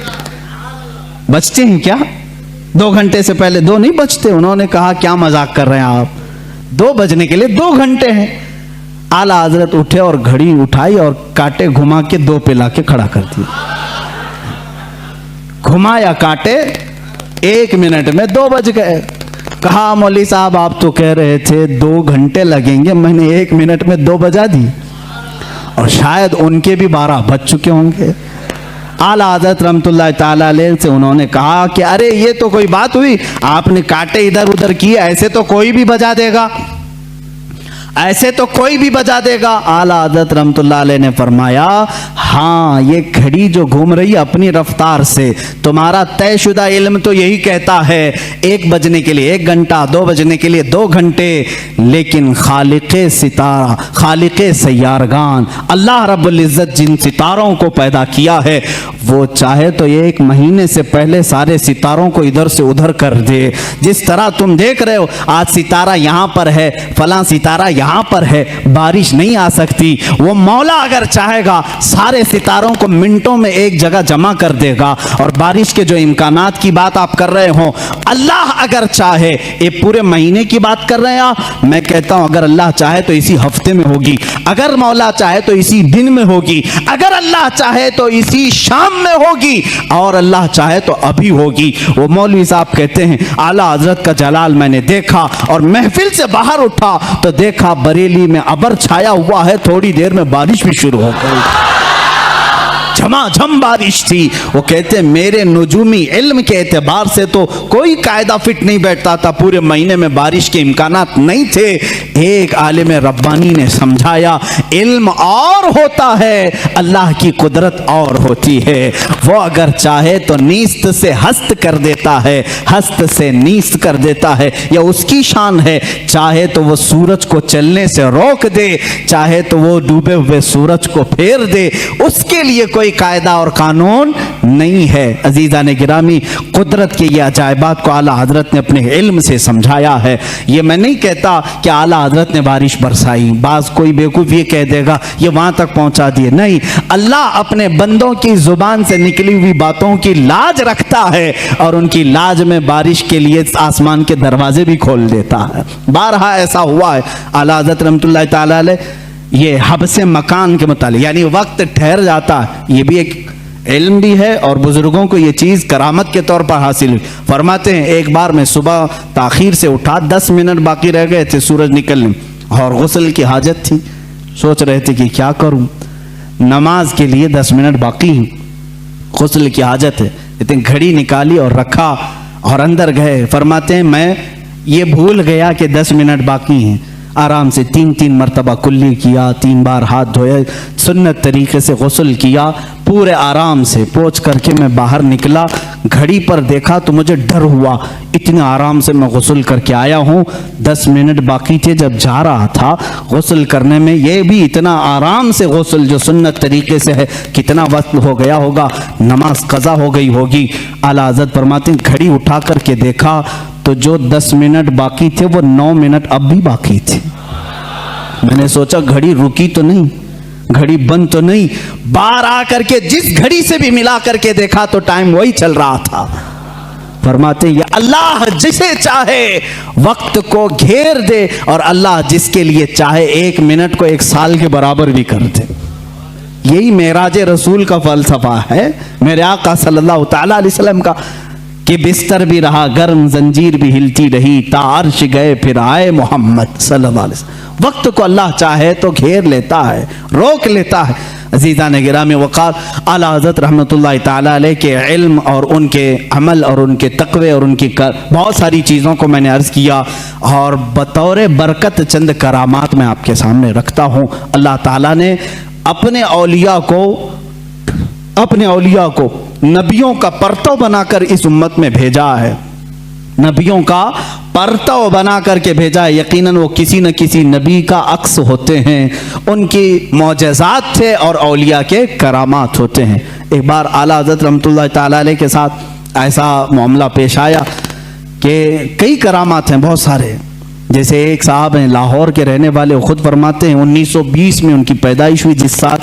بجتے ہیں کیا؟ 2 گھنٹے سے پہلے 2 نہیں بجتے. انہوں نے کہا کیا مذاق کر رہے ہیں آپ, 2 بجنے کے لیے 2 گھنٹے ہیں. اعلیٰ حضرت اٹھے اور گھڑی اٹھائی اور کاٹے گھما کے 2 پہ لا کے کھڑا کر دیا. گھمایا کاٹے, 1 منٹ میں 2 بج گئے. کہا مولوی صاحب آپ تو کہہ رہے تھے 2 گھنٹے لگیں گے, میں نے 1 منٹ میں 2 بجا دی. اور شاید ان کے بھی 12 بج چکے ہوں گے. اعلیٰ حضرت رحمۃ اللہ تعالی علیہ سے انہوں نے کہا کہ ارے یہ تو کوئی بات ہوئی, آپ نے کاٹے ادھر ادھر کیے, ایسے تو کوئی بھی بجا دے گا. ایسے تو کوئی بھی بجا دے گا. اعلیٰ حضرت رحمت اللہ علیہ نے فرمایا ہاں یہ گھڑی جو گھوم رہی ہے اپنی رفتار سے, تمہارا طے شدہ علم تو یہی کہتا ہے 1 بجنے کے لیے 1 گھنٹہ, 2 بجنے کے لیے 2 گھنٹے, لیکن خالق ستارہ, خالق سیارگان اللہ رب العزت جن ستاروں کو پیدا کیا ہے وہ چاہے تو یہ 1 مہینے سے پہلے سارے ستاروں کو ادھر سے ادھر کر دے. جس طرح تم دیکھ رہے ہو آج ستارہ یہاں پر ہے, فلاں ستارہ یہاں پر ہے, بارش نہیں آ سکتی, وہ مولا اگر چاہے گا سارے ستاروں کو منٹوں میں ایک جگہ جمع کر دے گا. اور بارش کے جو امکانات کی بات آپ کر رہے ہوں, اللہ اگر چاہے یہ پورے مہینے کی بات کر رہے ہیں آپ, میں کہتا ہوں اگر اللہ چاہے تو اسی ہفتے میں ہوگی, اگر مولا چاہے تو اسی دن میں ہوگی, اگر اللہ چاہے تو اسی شام میں ہوگی, اور اللہ چاہے تو ابھی ہوگی. وہ مولوی صاحب کہتے ہیں اعلیٰ حضرت کا جلال میں نے دیکھا اور محفل سے باہر اٹھا تو دیکھا بریلی میں ابر چھایا ہوا ہے, تھوڑی دیر میں بارش بھی شروع ہو گئی, جھما جھم بارش تھی. وہ کہتے ہیں میرے نجومی علم کے اعتبار سے تو کوئی قاعدہ فٹ نہیں بیٹھتا تھا, پورے مہینے میں بارش کے امکانات نہیں تھے. ایک عالم ربانی نے سمجھایا علم اور ہوتا ہے, اللہ کی قدرت اور ہوتی ہے. وہ اگر چاہے تو نیست سے ہست کر دیتا ہے, ہست سے نیست کر دیتا ہے, یا اس کی شان ہے. چاہے تو وہ سورج کو چلنے سے روک دے, چاہے تو وہ ڈوبے ہوئے سورج کو پھیر دے, اس کے لیے کوئی قاعدہ اور قانون نہیں ہے. عزیزان گرامی, قدرت کے یہ عجائبات کو اعلیٰ حضرت نے اپنے علم سے سمجھایا ہے. یہ میں نہیں کہتا کہ اعلیٰ حضرت نے بارش برسائی, بعض کوئی بیوقوف یہ کہہ دے گا یہ وہاں تک پہنچا دیے, نہیں. اللہ اپنے بندوں کی زبان سے نکلی ہوئی باتوں کی لاج رکھتا ہے, اور ان کی لاج میں بارش کے لیے آسمان کے دروازے بھی کھول دیتا ہے. بارہا ایسا ہوا ہے. اعلیٰ حضرت رحمت اللہ تعالی علیہ یہ حبس مکان کے متعلق, یعنی وقت ٹھہر جاتا ہے, یہ بھی ایک علم بھی ہے, اور بزرگوں کو یہ چیز کرامت کے طور پر حاصل ہوئی. فرماتے ہیں ایک بار میں صبح تاخیر سے اٹھا, 10 منٹ باقی رہ گئے تھے سورج نکلنے, اور غسل کی حاجت تھی. سوچ رہے تھے کہ کیا کروں, نماز کے لیے 10 منٹ باقی ہیں, غسل کی حاجت ہے. اتنی گھڑی نکالی اور رکھا اور اندر گئے. فرماتے ہیں میں یہ بھول گیا کہ 10 منٹ باقی ہیں. آرام سے 3 مرتبہ کلی کیا, 3 بار ہاتھ دھوئے, سنت طریقے سے غسل کیا, پورے آرام سے پوچھ کر کے میں باہر نکلا. گھڑی پر دیکھا تو مجھے ڈر ہوا, اتنے آرام سے میں غسل کر کے آیا ہوں, 10 منٹ باقی تھے. جب جا رہا تھا غسل کرنے میں, یہ بھی اتنا آرام سے غسل جو سنت طریقے سے ہے, کتنا وقت ہو گیا ہوگا, نماز قضا ہو گئی ہوگی. اعلیٰ حضرت فرماتے ہیں گھڑی اٹھا کر کے دیکھا تو جو 10 منٹ باقی تھے وہ 9 منٹ اب بھی باقی تھے. میں نے سوچا گھڑی رکی تو نہیں, گھڑی بند تو نہیں. بار آ کر کے جس گھڑی سے بھی ملا کر کے دیکھا تو ٹائم وہی چل رہا تھا. فرماتے ہیں یہ اللہ جسے چاہے وقت کو گھیر دے, اور اللہ جس کے لیے چاہے 1 منٹ کو 1 سال کے برابر بھی کر دے. یہی معراج رسول کا فلسفہ ہے, میرے آقا صلی اللہ تعالی علیہ وسلم کا, کہ بستر بھی رہا گرم, زنجیر بھی ہلتی رہی, تا عرش گئے پھر آئے محمد صلی اللہ علیہ وسلم. وقت کو اللہ چاہے تو گھیر لیتا ہے, روک لیتا ہے. عزیزان گرامی وقار, اعلیٰ حضرت رحمت اللہ تعالی علیہ کے علم اور ان کے عمل اور ان کے تقوی اور ان کی بہت ساری چیزوں کو میں نے عرض کیا, اور بطور برکت چند کرامات میں آپ کے سامنے رکھتا ہوں. اللہ تعالیٰ نے اپنے اولیاء کو نبیوں کا پرتو بنا کر اس امت میں بھیجا ہے, نبیوں کا پرتو بنا کر کے بھیجا ہے. یقیناً وہ کسی نہ کسی نبی کا عکس ہوتے ہیں, ان کی معجزات تھے اور اولیاء کے کرامات ہوتے ہیں. ایک بار اعلیٰ حضرت رحمت اللہ تعالی علیہ کے ساتھ ایسا معاملہ پیش آیا کہ کئی کرامات ہیں بہت سارے. جیسے ایک صاحب ہیں لاہور کے رہنے والے, وہ خود فرماتے ہیں 1920 میں ان کی پیدائش ہوئی, جس سال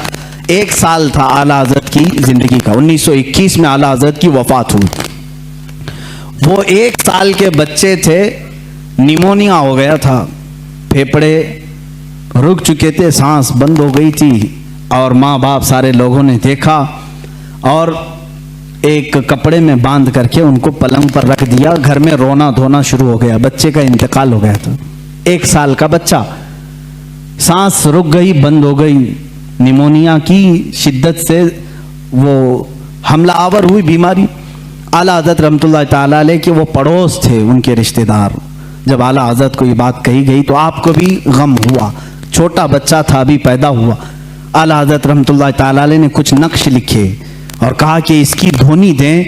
1 سال تھا اعلیٰ حضرت کی زندگی کا. 1921 میں اعلیٰ حضرت کی وفات ہوئی. وہ 1 سال کے بچے تھے, نیمونیا ہو گیا تھا, پھیپڑے رک چکے تھے, سانس بند ہو گئی تھی, اور ماں باپ سارے لوگوں نے دیکھا اور ایک کپڑے میں باندھ کر کے ان کو پلنگ پر رکھ دیا. گھر میں رونا دھونا شروع ہو گیا, بچے کا انتقال ہو گیا تھا. 1 سال کا بچہ, سانس رک گئی, بند ہو گئی, نیمونیا کی شدت سے وہ حملہ آور ہوئی بیماری. اعلیٰ حضرت رحمت اللہ تعالی علیہ کے وہ پڑوس تھے, ان کے رشتہ دار جب اعلیٰ حضرت کو یہ بات کہی گئی تو آپ کو بھی غم ہوا، چھوٹا بچہ تھا ابھی پیدا ہوا۔ اعلیٰ حضرت رحمۃ اللہ تعالی علیہ نے کچھ نقش لکھے اور کہا کہ اس کی دھونی دیں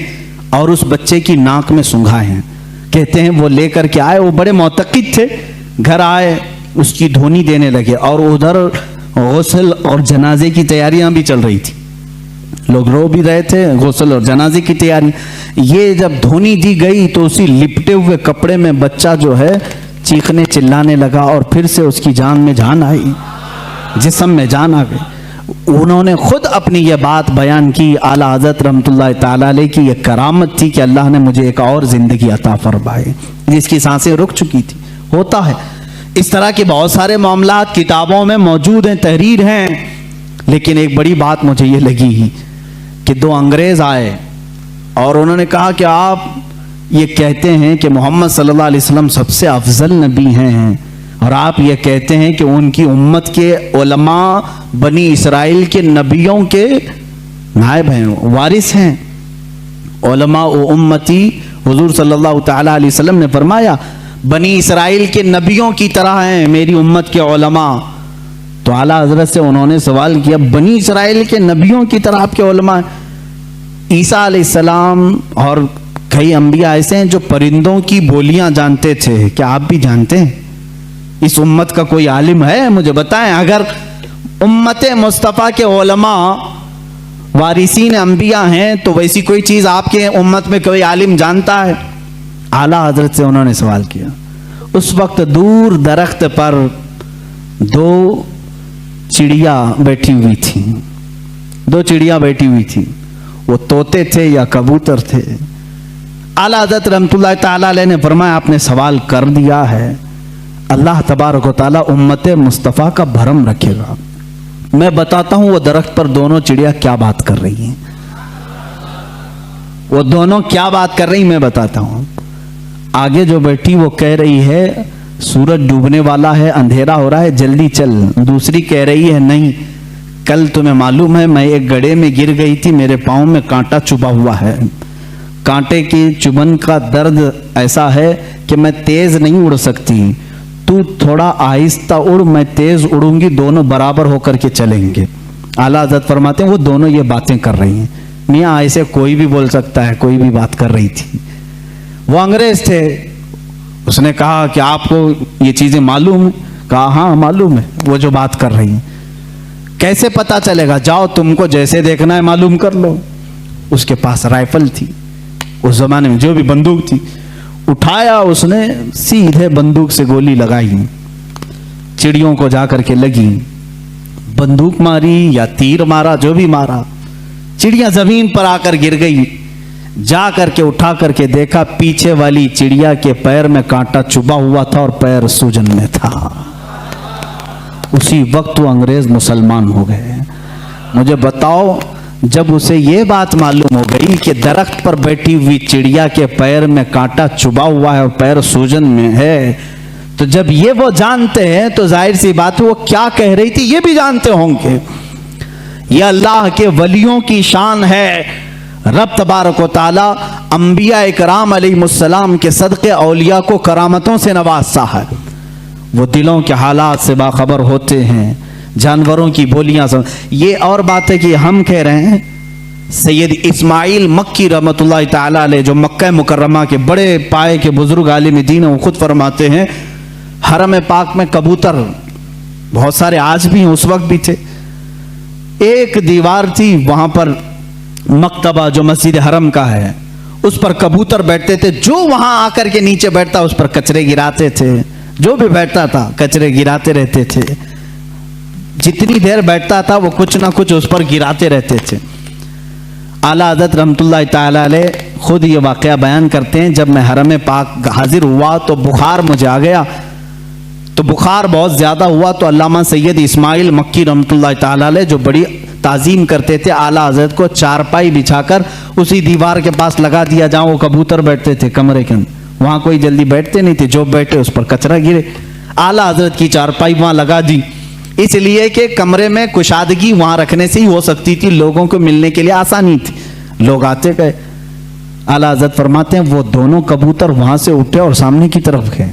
اور اس بچے کی ناک میں سنگھائیں۔ کہتے ہیں وہ لے کر کے آئے، وہ بڑے معتقد تھے، گھر آئے اس کی دھونی دینے لگے، اور ادھر غسل اور جنازے کی تیاریاں بھی چل رہی تھی، لوگ رو بھی رہے تھے، غسل اور جنازے کی تیاری۔ یہ جب دھونی دی گئی تو اسی لپٹے ہوئے کپڑے میں بچہ جو ہے چیخنے چلانے لگا، اور پھر سے اس کی جان میں جان آئی، جسم میں جان آ گئی۔ انہوں نے خود اپنی یہ بات بیان کی، اعلیٰ حضرت رحمۃ اللہ تعالیٰ علیہ کی یہ کرامت تھی کہ اللہ نے مجھے ایک اور زندگی عطا فرمائی، جس کی سانسیں رک چکی تھی۔ ہوتا ہے اس طرح کے بہت سارے معاملات کتابوں میں موجود ہیں، تحریر ہیں، لیکن ایک بڑی بات مجھے یہ لگی کہ دو انگریز آئے اور انہوں نے کہا کہ آپ یہ کہتے ہیں کہ محمد صلی اللہ علیہ وسلم سب سے افضل نبی ہیں، اور آپ یہ کہتے ہیں کہ ان کی امت کے علماء بنی اسرائیل کے نبیوں کے نائب ہیں، وارث ہیں۔ علماء و امتی، حضور صلی اللہ تعالی علیہ وسلم نے فرمایا بنی اسرائیل کے نبیوں کی طرح ہیں میری امت کے علماء۔ تو اعلیٰ حضرت سے انہوں نے سوال کیا بنی اسرائیل کے نبیوں کی طرح آپ کے علماء ہیں؟ عیسیٰ علیہ السلام اور کئی انبیاء ایسے ہیں جو پرندوں کی بولیاں جانتے تھے، کیا آپ بھی جانتے ہیں؟ اس امت کا کوئی عالم ہے؟ مجھے بتائیں، اگر امت مصطفیٰ کے علماء وارثین انبیاء ہیں تو ویسی کوئی چیز آپ کے امت میں کوئی عالم جانتا ہے؟ اعلیٰ حضرت سے انہوں نے سوال کیا۔ اس وقت دور درخت پر دو چڑیا بیٹھی ہوئی تھی، دو چڑیا بیٹھی ہوئی تھی، وہ طوطے تھے یا کبوتر تھے؟ اعلیٰ حضرت رحمۃ اللہ تعالیٰ علیہ نے فرمایا آپ نے سوال کر دیا ہے، اللہ تبارک و تعالیٰ امت مصطفیٰ کا بھرم رکھے گا۔ میں بتاتا ہوں وہ درخت پر دونوں چڑیا کیا بات کر رہی ہیں، وہ دونوں کیا بات کر رہی ہیں میں بتاتا ہوں۔ آگے جو بیٹھی وہ کہہ رہی ہے سورج ڈوبنے والا ہے، اندھیرا ہو رہا ہے، جلدی چل۔ دوسری کہہ رہی ہے نہیں، کل تمہیں معلوم ہے میں ایک گڑھے میں گر گئی تھی، میرے پاؤں میں کانٹا چبھا ہوا ہے، کانٹے کی چبھن کا درد ایسا ہے کہ میں تیز نہیں اڑ سکتی، تو تھوڑا آہستہ اڑ، میں تیز اڑوں گی، دونوں برابر ہو کر کے چلیں گے۔ اعلیٰ حضرت فرماتے ہیں وہ دونوں یہ باتیں کر رہی ہیں۔ میاں ایسے کوئی بھی بول سکتا ہے، کوئی بھی بات کر رہی تھی۔ وہ انگریز تھے، اس نے کہا کہ آپ کو یہ چیزیں معلوم ہیں؟ کہا ہاں معلوم ہے وہ جو بات کر رہی ہیں۔ کیسے پتا چلے گا؟ جاؤ تم کو جیسے دیکھنا ہے معلوم کر لو۔ اس کے پاس رائفل تھی، اس زمانے میں جو بھی بندوق تھی، اٹھایا اس نے، سیدھے بندوق سے گولی لگائی، چڑیوں کو جا کر کے لگی، بندوق ماری یا تیر مارا، جو بھی مارا، چڑیاں زمین پر آ کر گر گئی۔ جا کر کے اٹھا کر کے دیکھا پیچھے والی چڑیا کے پیر میں کانٹا چبھا ہوا تھا اور پیر سوجن میں تھا۔ اسی وقت وہ انگریز مسلمان ہو گئے۔ مجھے بتاؤ، جب اسے یہ بات معلوم ہو گئی کہ درخت پر بیٹھی ہوئی چڑیا کے پیر میں کانٹا چبھا ہوا ہے اور پیر سوجن میں ہے، تو جب یہ وہ جانتے ہیں تو ظاہر سی بات ہے وہ کیا کہہ رہی تھی یہ بھی جانتے ہوں گے۔ یہ اللہ کے ولیوں کی شان ہے۔ رب تبارک و تعالی انبیاء کرام علیہ السلام کے صدقے اولیاء کو کرامتوں سے نوازتا ہے۔ وہ دلوں کے حالات سے باخبر ہوتے ہیں، جانوروں کی بولیاں یہ اور بات ہے کہ ہم کہہ رہے ہیں سید اسماعیل مکی رحمۃ اللہ تعالی علیہ جو مکہ مکرمہ کے بڑے پائے کے بزرگ عالم دین ہیں، وہ خود فرماتے ہیں حرم پاک میں کبوتر بہت سارے آج بھی ہیں، اس وقت بھی تھے۔ ایک دیوار تھی وہاں پر مکتبہ جو مسجد حرم کا ہے، اس پر کبوتر بیٹھتے تھے، جو وہاں آ کر کے نیچے بیٹھتا اس پر کچرے گراتے تھے، جو بھی بیٹھتا تھا کچرے گراتے رہتے تھے، جتنی دیر بیٹھتا تھا وہ کچھ نہ کچھ اس پر گراتے رہتے تھے۔ اعلیٰ حضرت رحمۃ اللہ تعالی علیہ خود یہ واقعہ بیان کرتے ہیں، جب میں حرم پاک حاضر ہوا تو بخار مجھے آ گیا، تو بخار بہت زیادہ ہوا تو علامہ سید اسماعیل مکی رحمۃ اللہ تعالی علیہ جو بڑی تعظیم کرتے تھے اعلیٰ حضرت کو چارپائی بچھا کر اسی دیوار کے پاس لگا دیا جہاں وہ کبوتر بیٹھتے تھے کمرے کے اندر۔ وہاں کوئی جلدی بیٹھتے نہیں تھے، جو بیٹھے اس پر کچرا گرے۔ اعلیٰ حضرت کی چارپائی وہاں لگا دی، اس لیے کہ کمرے میں کشادگی وہاں رکھنے سے ہی ہو سکتی تھی، لوگوں کو ملنے کے لیے آسانی تھی، لوگ آتے گئے۔ اعلیٰ حضرت فرماتے ہیں وہ دونوں کبوتر وہاں سے اٹھے اور سامنے کی طرف گئے۔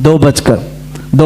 2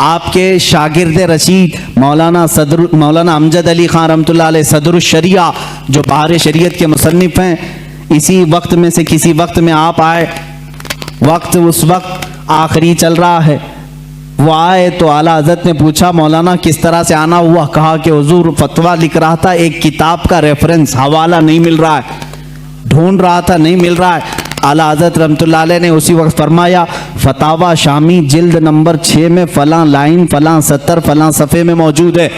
آپ کے شاگرد رشید مولانا امجد علی خان رحمۃ اللہ علیہ صدر الشریعہ جو بہار شریعت کے مصنف ہیں، اسی وقت میں سے کسی وقت میں آپ آئے، وقت اس وقت آخری چل رہا ہے، وہ آئے تو اعلیٰ حضرت نے پوچھا مولانا کس طرح سے آنا ہوا؟ کہا کہ حضور فتویٰ لکھ رہا تھا، ایک کتاب کا ریفرنس حوالہ نہیں مل رہا ہے، ڈھونڈ رہا تھا نہیں مل رہا ہے۔ اعلیٰ حضرت رحمۃ اللہ علیہ نے اسی وقت فرمایا فتاویٰ شامی جلد نمبر 6 میں فلاں لائن فلاں سطر فلاں صفحے میں موجود ہے،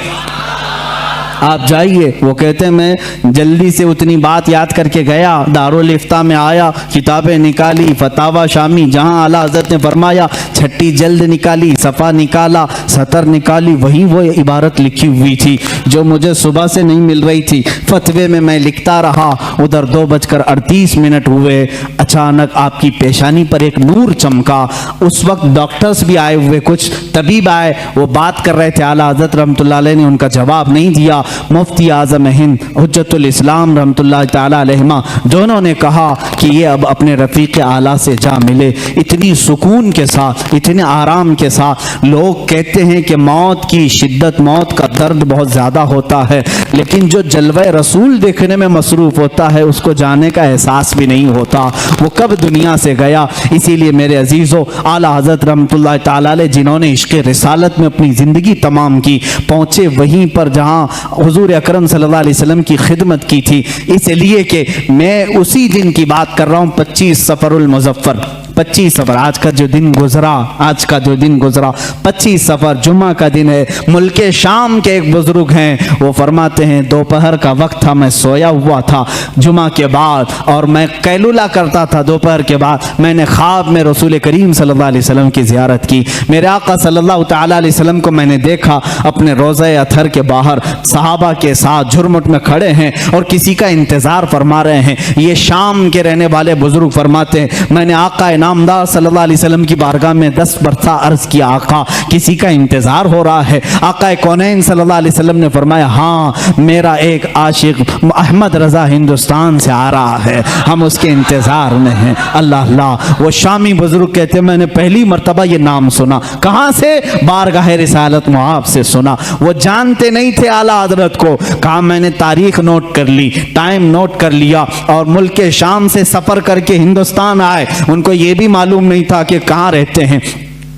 آپ جائیے۔ وہ کہتے ہیں میں جلدی سے اتنی بات یاد کر کے گیا، دارالفتاء میں آیا، کتابیں نکالی، فتاویٰ شامی جہاں اعلیٰ حضرت نے فرمایا 6 جلد نکالی، صفحہ نکالا، سطر نکالی، وہی وہ عبارت لکھی ہوئی تھی جو مجھے صبح سے نہیں مل رہی تھی۔ فتوے میں لکھتا رہا، ادھر 2:38 ہوئے، اچانک آپ کی پیشانی پر ایک نور چمکا۔ اس وقت ڈاکٹرز بھی آئے ہوئے، کچھ طبیب آئے، وہ بات کر رہے تھے، اعلیٰ حضرت رحمۃ اللہ علیہ نے ان کا جواب نہیں دیا۔ مفتی اعظم ہند حجت الاسلام رحمۃ اللہ تعالی علیہما دونوں نے کہا کہ یہ اب اپنے رفیق اعلیٰ سے جا ملے۔ اتنی سکون کے ساتھ، اتنے آرام کے ساتھ۔ لوگ کہتے ہیں کہ موت کی شدت، موت کا درد بہت زیادہ ہوتا ہے، لیکن جو جلوہ رسول دیکھنے میں مصروف ہوتا ہے اس کو جانے کا احساس بھی نہیں ہوتا، وہ کب دنیا سے گیا۔ اسی لیے میرے عزیزو، اعلیٰ حضرت رحمۃ اللہ تعالی علیہ جنہوں نے عشق رسالت میں اپنی زندگی تمام کی، پہنچے وہیں پر جہاں حضور اکرم صلی اللہ علیہ وسلم کی خدمت کی تھی، اس لیے کہ میں اسی دن کی بات کر رہا ہوں، 25 صفر المظفر، 25 صفر، آج کا جو دن گزرا 25 صفر جمعہ کا دن ہے۔ ملک شام کے ایک بزرگ ہیں، وہ فرماتے ہیں دوپہر کا وقت تھا، میں سویا ہوا تھا جمعہ کے بعد، اور میں قیلولہ کرتا تھا دوپہر کے بعد، میں نے خواب میں رسول کریم صلی اللہ علیہ وسلم کی زیارت کی۔ میرے آقا صلی اللہ تعالی علیہ وسلم کو میں نے دیکھا اپنے روضہ اطہر کے باہر صحابہ کے ساتھ جھرمٹ میں کھڑے ہیں اور کسی کا انتظار فرما رہے ہیں۔ یہ شام کے رہنے والے بزرگ فرماتے ہیں میں نے آقا نامدار صلی اللہ علیہ وسلم کی بارگاہ میں 10 مرتبہ عرض کیا آقا کسی کا انتظار ہو رہا ہے؟ آقا کونین صلی اللہ علیہ وسلم نے فرمایا ہاں، میرا ایک عاشق احمد رضا ہندوستان سے آ رہا ہے، ہم اس کے انتظار میں ہیں۔ اللہ اللہ، وہ شامی بزرگ کہتے ہیں میں نے پہلی مرتبہ یہ نام سنا۔ کہاں سے؟ بارگاہ رسالت معاب سے سنا۔ وہ جانتے نہیں تھے اعلیٰ حضرت کو، کہا میں نے تاریخ نوٹ کر لی، ٹائم نوٹ کر لیا، اور ملک شام سے سفر کر کے ہندوستان آئے۔ ان کو یہ بھی معلوم نہیں تھا کہ کہاں رہتے ہیں۔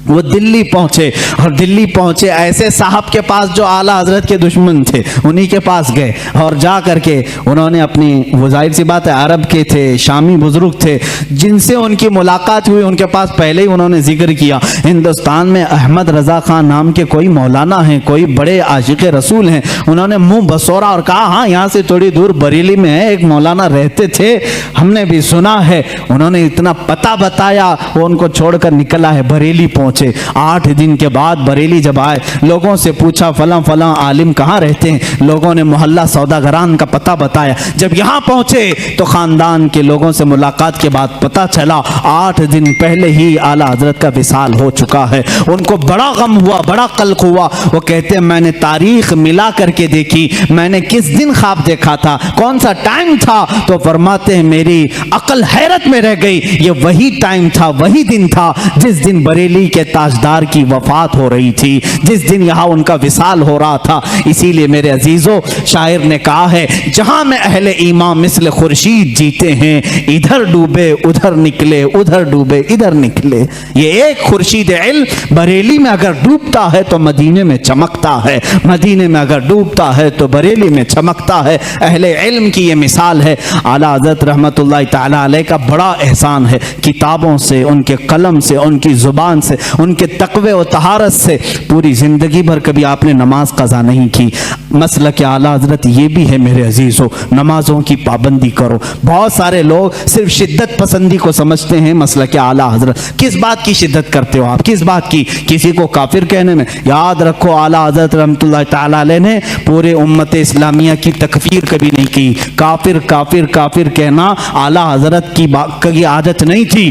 وہ دلی پہنچے، اور دلی پہنچے ایسے صاحب کے پاس جو اعلیٰ حضرت کے دشمن تھے، انہی کے پاس گئے، اور جا کر کے انہوں نے اپنی، وہ ظاہر سی بات ہے عرب کے تھے، شامی بزرگ تھے، جن سے ان کی ملاقات ہوئی ان کے پاس پہلے ہی انہوں نے ذکر کیا ہندوستان میں احمد رضا خان نام کے کوئی مولانا ہیں، کوئی بڑے عاشق رسول ہیں۔ انہوں نے منہ بسورا اور کہا ہاں یہاں سے تھوڑی دور بریلی میں ہے، ایک مولانا رہتے تھے، ہم نے بھی سنا ہے۔ انہوں نے اتنا پتہ بتایا، وہ ان کو چھوڑ کر نکلا ہے، بریلی پہنچے۔ 8 دن کے بعد بریلی جب آئے، لوگوں سے پوچھا فلاں فلاں عالم کہاں رہتے ہیں، لوگوں نے محلہ سوداگران کا پتہ بتایا۔ جب یہاں پہنچے تو خاندان کے لوگوں سے ملاقات کے بعد پتہ چلا 8 دن پہلے ہی اعلیٰ حضرت کا وصال ہو چکا ہے۔ ان کو بڑا غم ہوا، بڑا قلق ہوا۔ وہ کہتے ہیں میں نے تاریخ ملا کر کے دیکھی، میں نے کس دن خواب دیکھا تھا، کون سا ٹائم تھا، تو فرماتے ہیں میری عقل حیرت میں رہ گئی، یہ وہی ٹائم تھا، وہی دن تھا جس دن بریلی کے تاجدار کی وفات ہو رہی تھی، جس دن یہاں ان کا وصال ہو رہا تھا۔ اسی لیے میرے عزیزو، شاعر نے کہا ہے جہاں میں اہل ایمان مثل خورشید جیتے ہیں، ادھر ڈوبے ادھر نکلے، ادھر ڈوبے ادھر نکلے۔ یہ ایک خورشید علم بریلی میں اگر ڈوبتا ہے تو مدینے میں چمکتا ہے، مدینے میں اگر ڈوبتا ہے تو بریلی میں چمکتا ہے۔ اہل علم کی یہ مثال ہے۔ اعلیٰ حضرت رحمت اللہ تعالی علیہ کا بڑا احسان ہے، کتابوں سے، ان کے قلم سے، ان کی زبان سے، ان کے تقوی و طہارت سے پوری زندگی بھر کبھی آپ نے نماز قضا نہیں کی۔ مسلک اعلیٰ حضرت یہ بھی ہے میرے عزیزو، نمازوں کی پابندی کرو۔ بہت سارے لوگ صرف شدت پسندی کو سمجھتے ہیں مسلک اعلیٰ حضرت۔ کس بات کی شدت کرتے ہو آپ؟ کس بات کی؟ کسی کو کافر کہنے میں؟ یاد رکھو اعلیٰ حضرت رحمت اللہ تعالی علیہ نے پورے امت اسلامیہ کی تکفیر کبھی نہیں کی۔ کافر کافر کافر کہنا اعلیٰ حضرت کی عادت نہیں تھی۔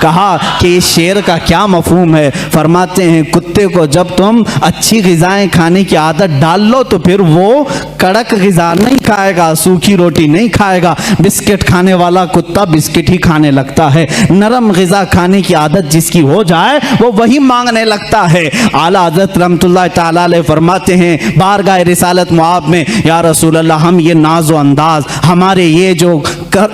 کہا کہ اس شعر کا کیا مفہوم ہے؟ فرماتے ہیں کتے کو جب تم اچھی غذائیں کھانے کی عادت ڈال لو تو پھر وہ کڑک غذا نہیں کھائے گا, سوکھی روٹی نہیں کھائے گا. بسکٹ کھانے والا کتا بسکٹ ہی کھانے لگتا ہے. نرم غذا کھانے کی عادت جس کی ہو جائے وہ وہی مانگنے لگتا ہے. اعلیٰ حضرت رحمۃ اللہ تعالی علیہ فرماتے ہیں بارگاہ رسالت معاب میں, یا رسول اللہ ہم یہ ناز و انداز, ہمارے یہ جو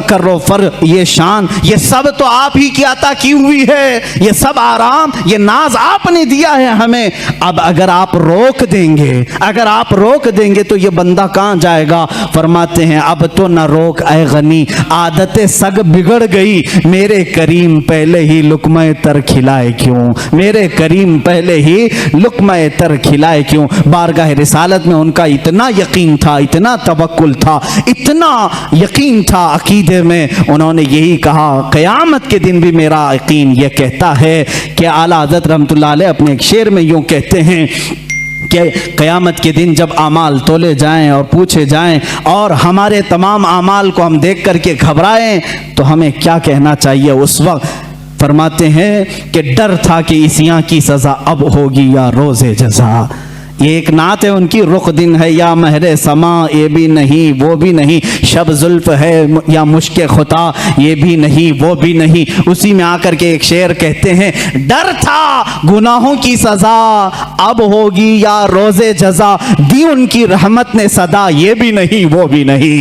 کر و فر, یہ شان, یہ سب تو آپ ہی کی عطا کی ہوئی ہے, یہ سب آرام, یہ ناز آپ نے دیا ہے ہمیں. اب اگر آپ روک دیں گے تو یہ بندہ کہاں جائے گا؟ فرماتے ہیں اب تو نہ روک اے غنی, عادت سگ بگڑ گئی, میرے کریم پہلے ہی لقمہ تر کھلائے کیوں, میرے کریم پہلے ہی لقمہ تر کھلائے کیوں. بارگاہ رسالت میں ان کا اتنا یقین تھا, اتنا توکل تھا, اتنا یقین تھا عقیدے میں, انہوں نے یہی کہا. قیامت کے دن بھی میرا یقین یہ کہتا ہے کہ اعلیٰ حضرت رحمۃ اللہ علیہ اپنے ایک شعر میں یوں کہتے ہیں کہ قیامت کے دن جب اعمال تولے جائیں اور پوچھے جائیں اور ہمارے تمام اعمال کو ہم دیکھ کر کے گھبرائیں تو ہمیں کیا کہنا چاہیے اس وقت؟ فرماتے ہیں کہ ڈر تھا کہ عصیاں کی سزا اب ہوگی یا روز جزا. یہ ایک نعت ہے ان کی, رخ دن ہے یا مہر سما, یہ بھی نہیں وہ بھی نہیں, شب زلف ہے یا مشک خطا, یہ بھی نہیں وہ بھی نہیں. اسی میں آ کر کے ایک شعر کہتے ہیں ڈر تھا گناہوں کی سزا اب ہوگی یا روز جزا, دی ان کی رحمت نے صدا, یہ بھی نہیں وہ بھی نہیں.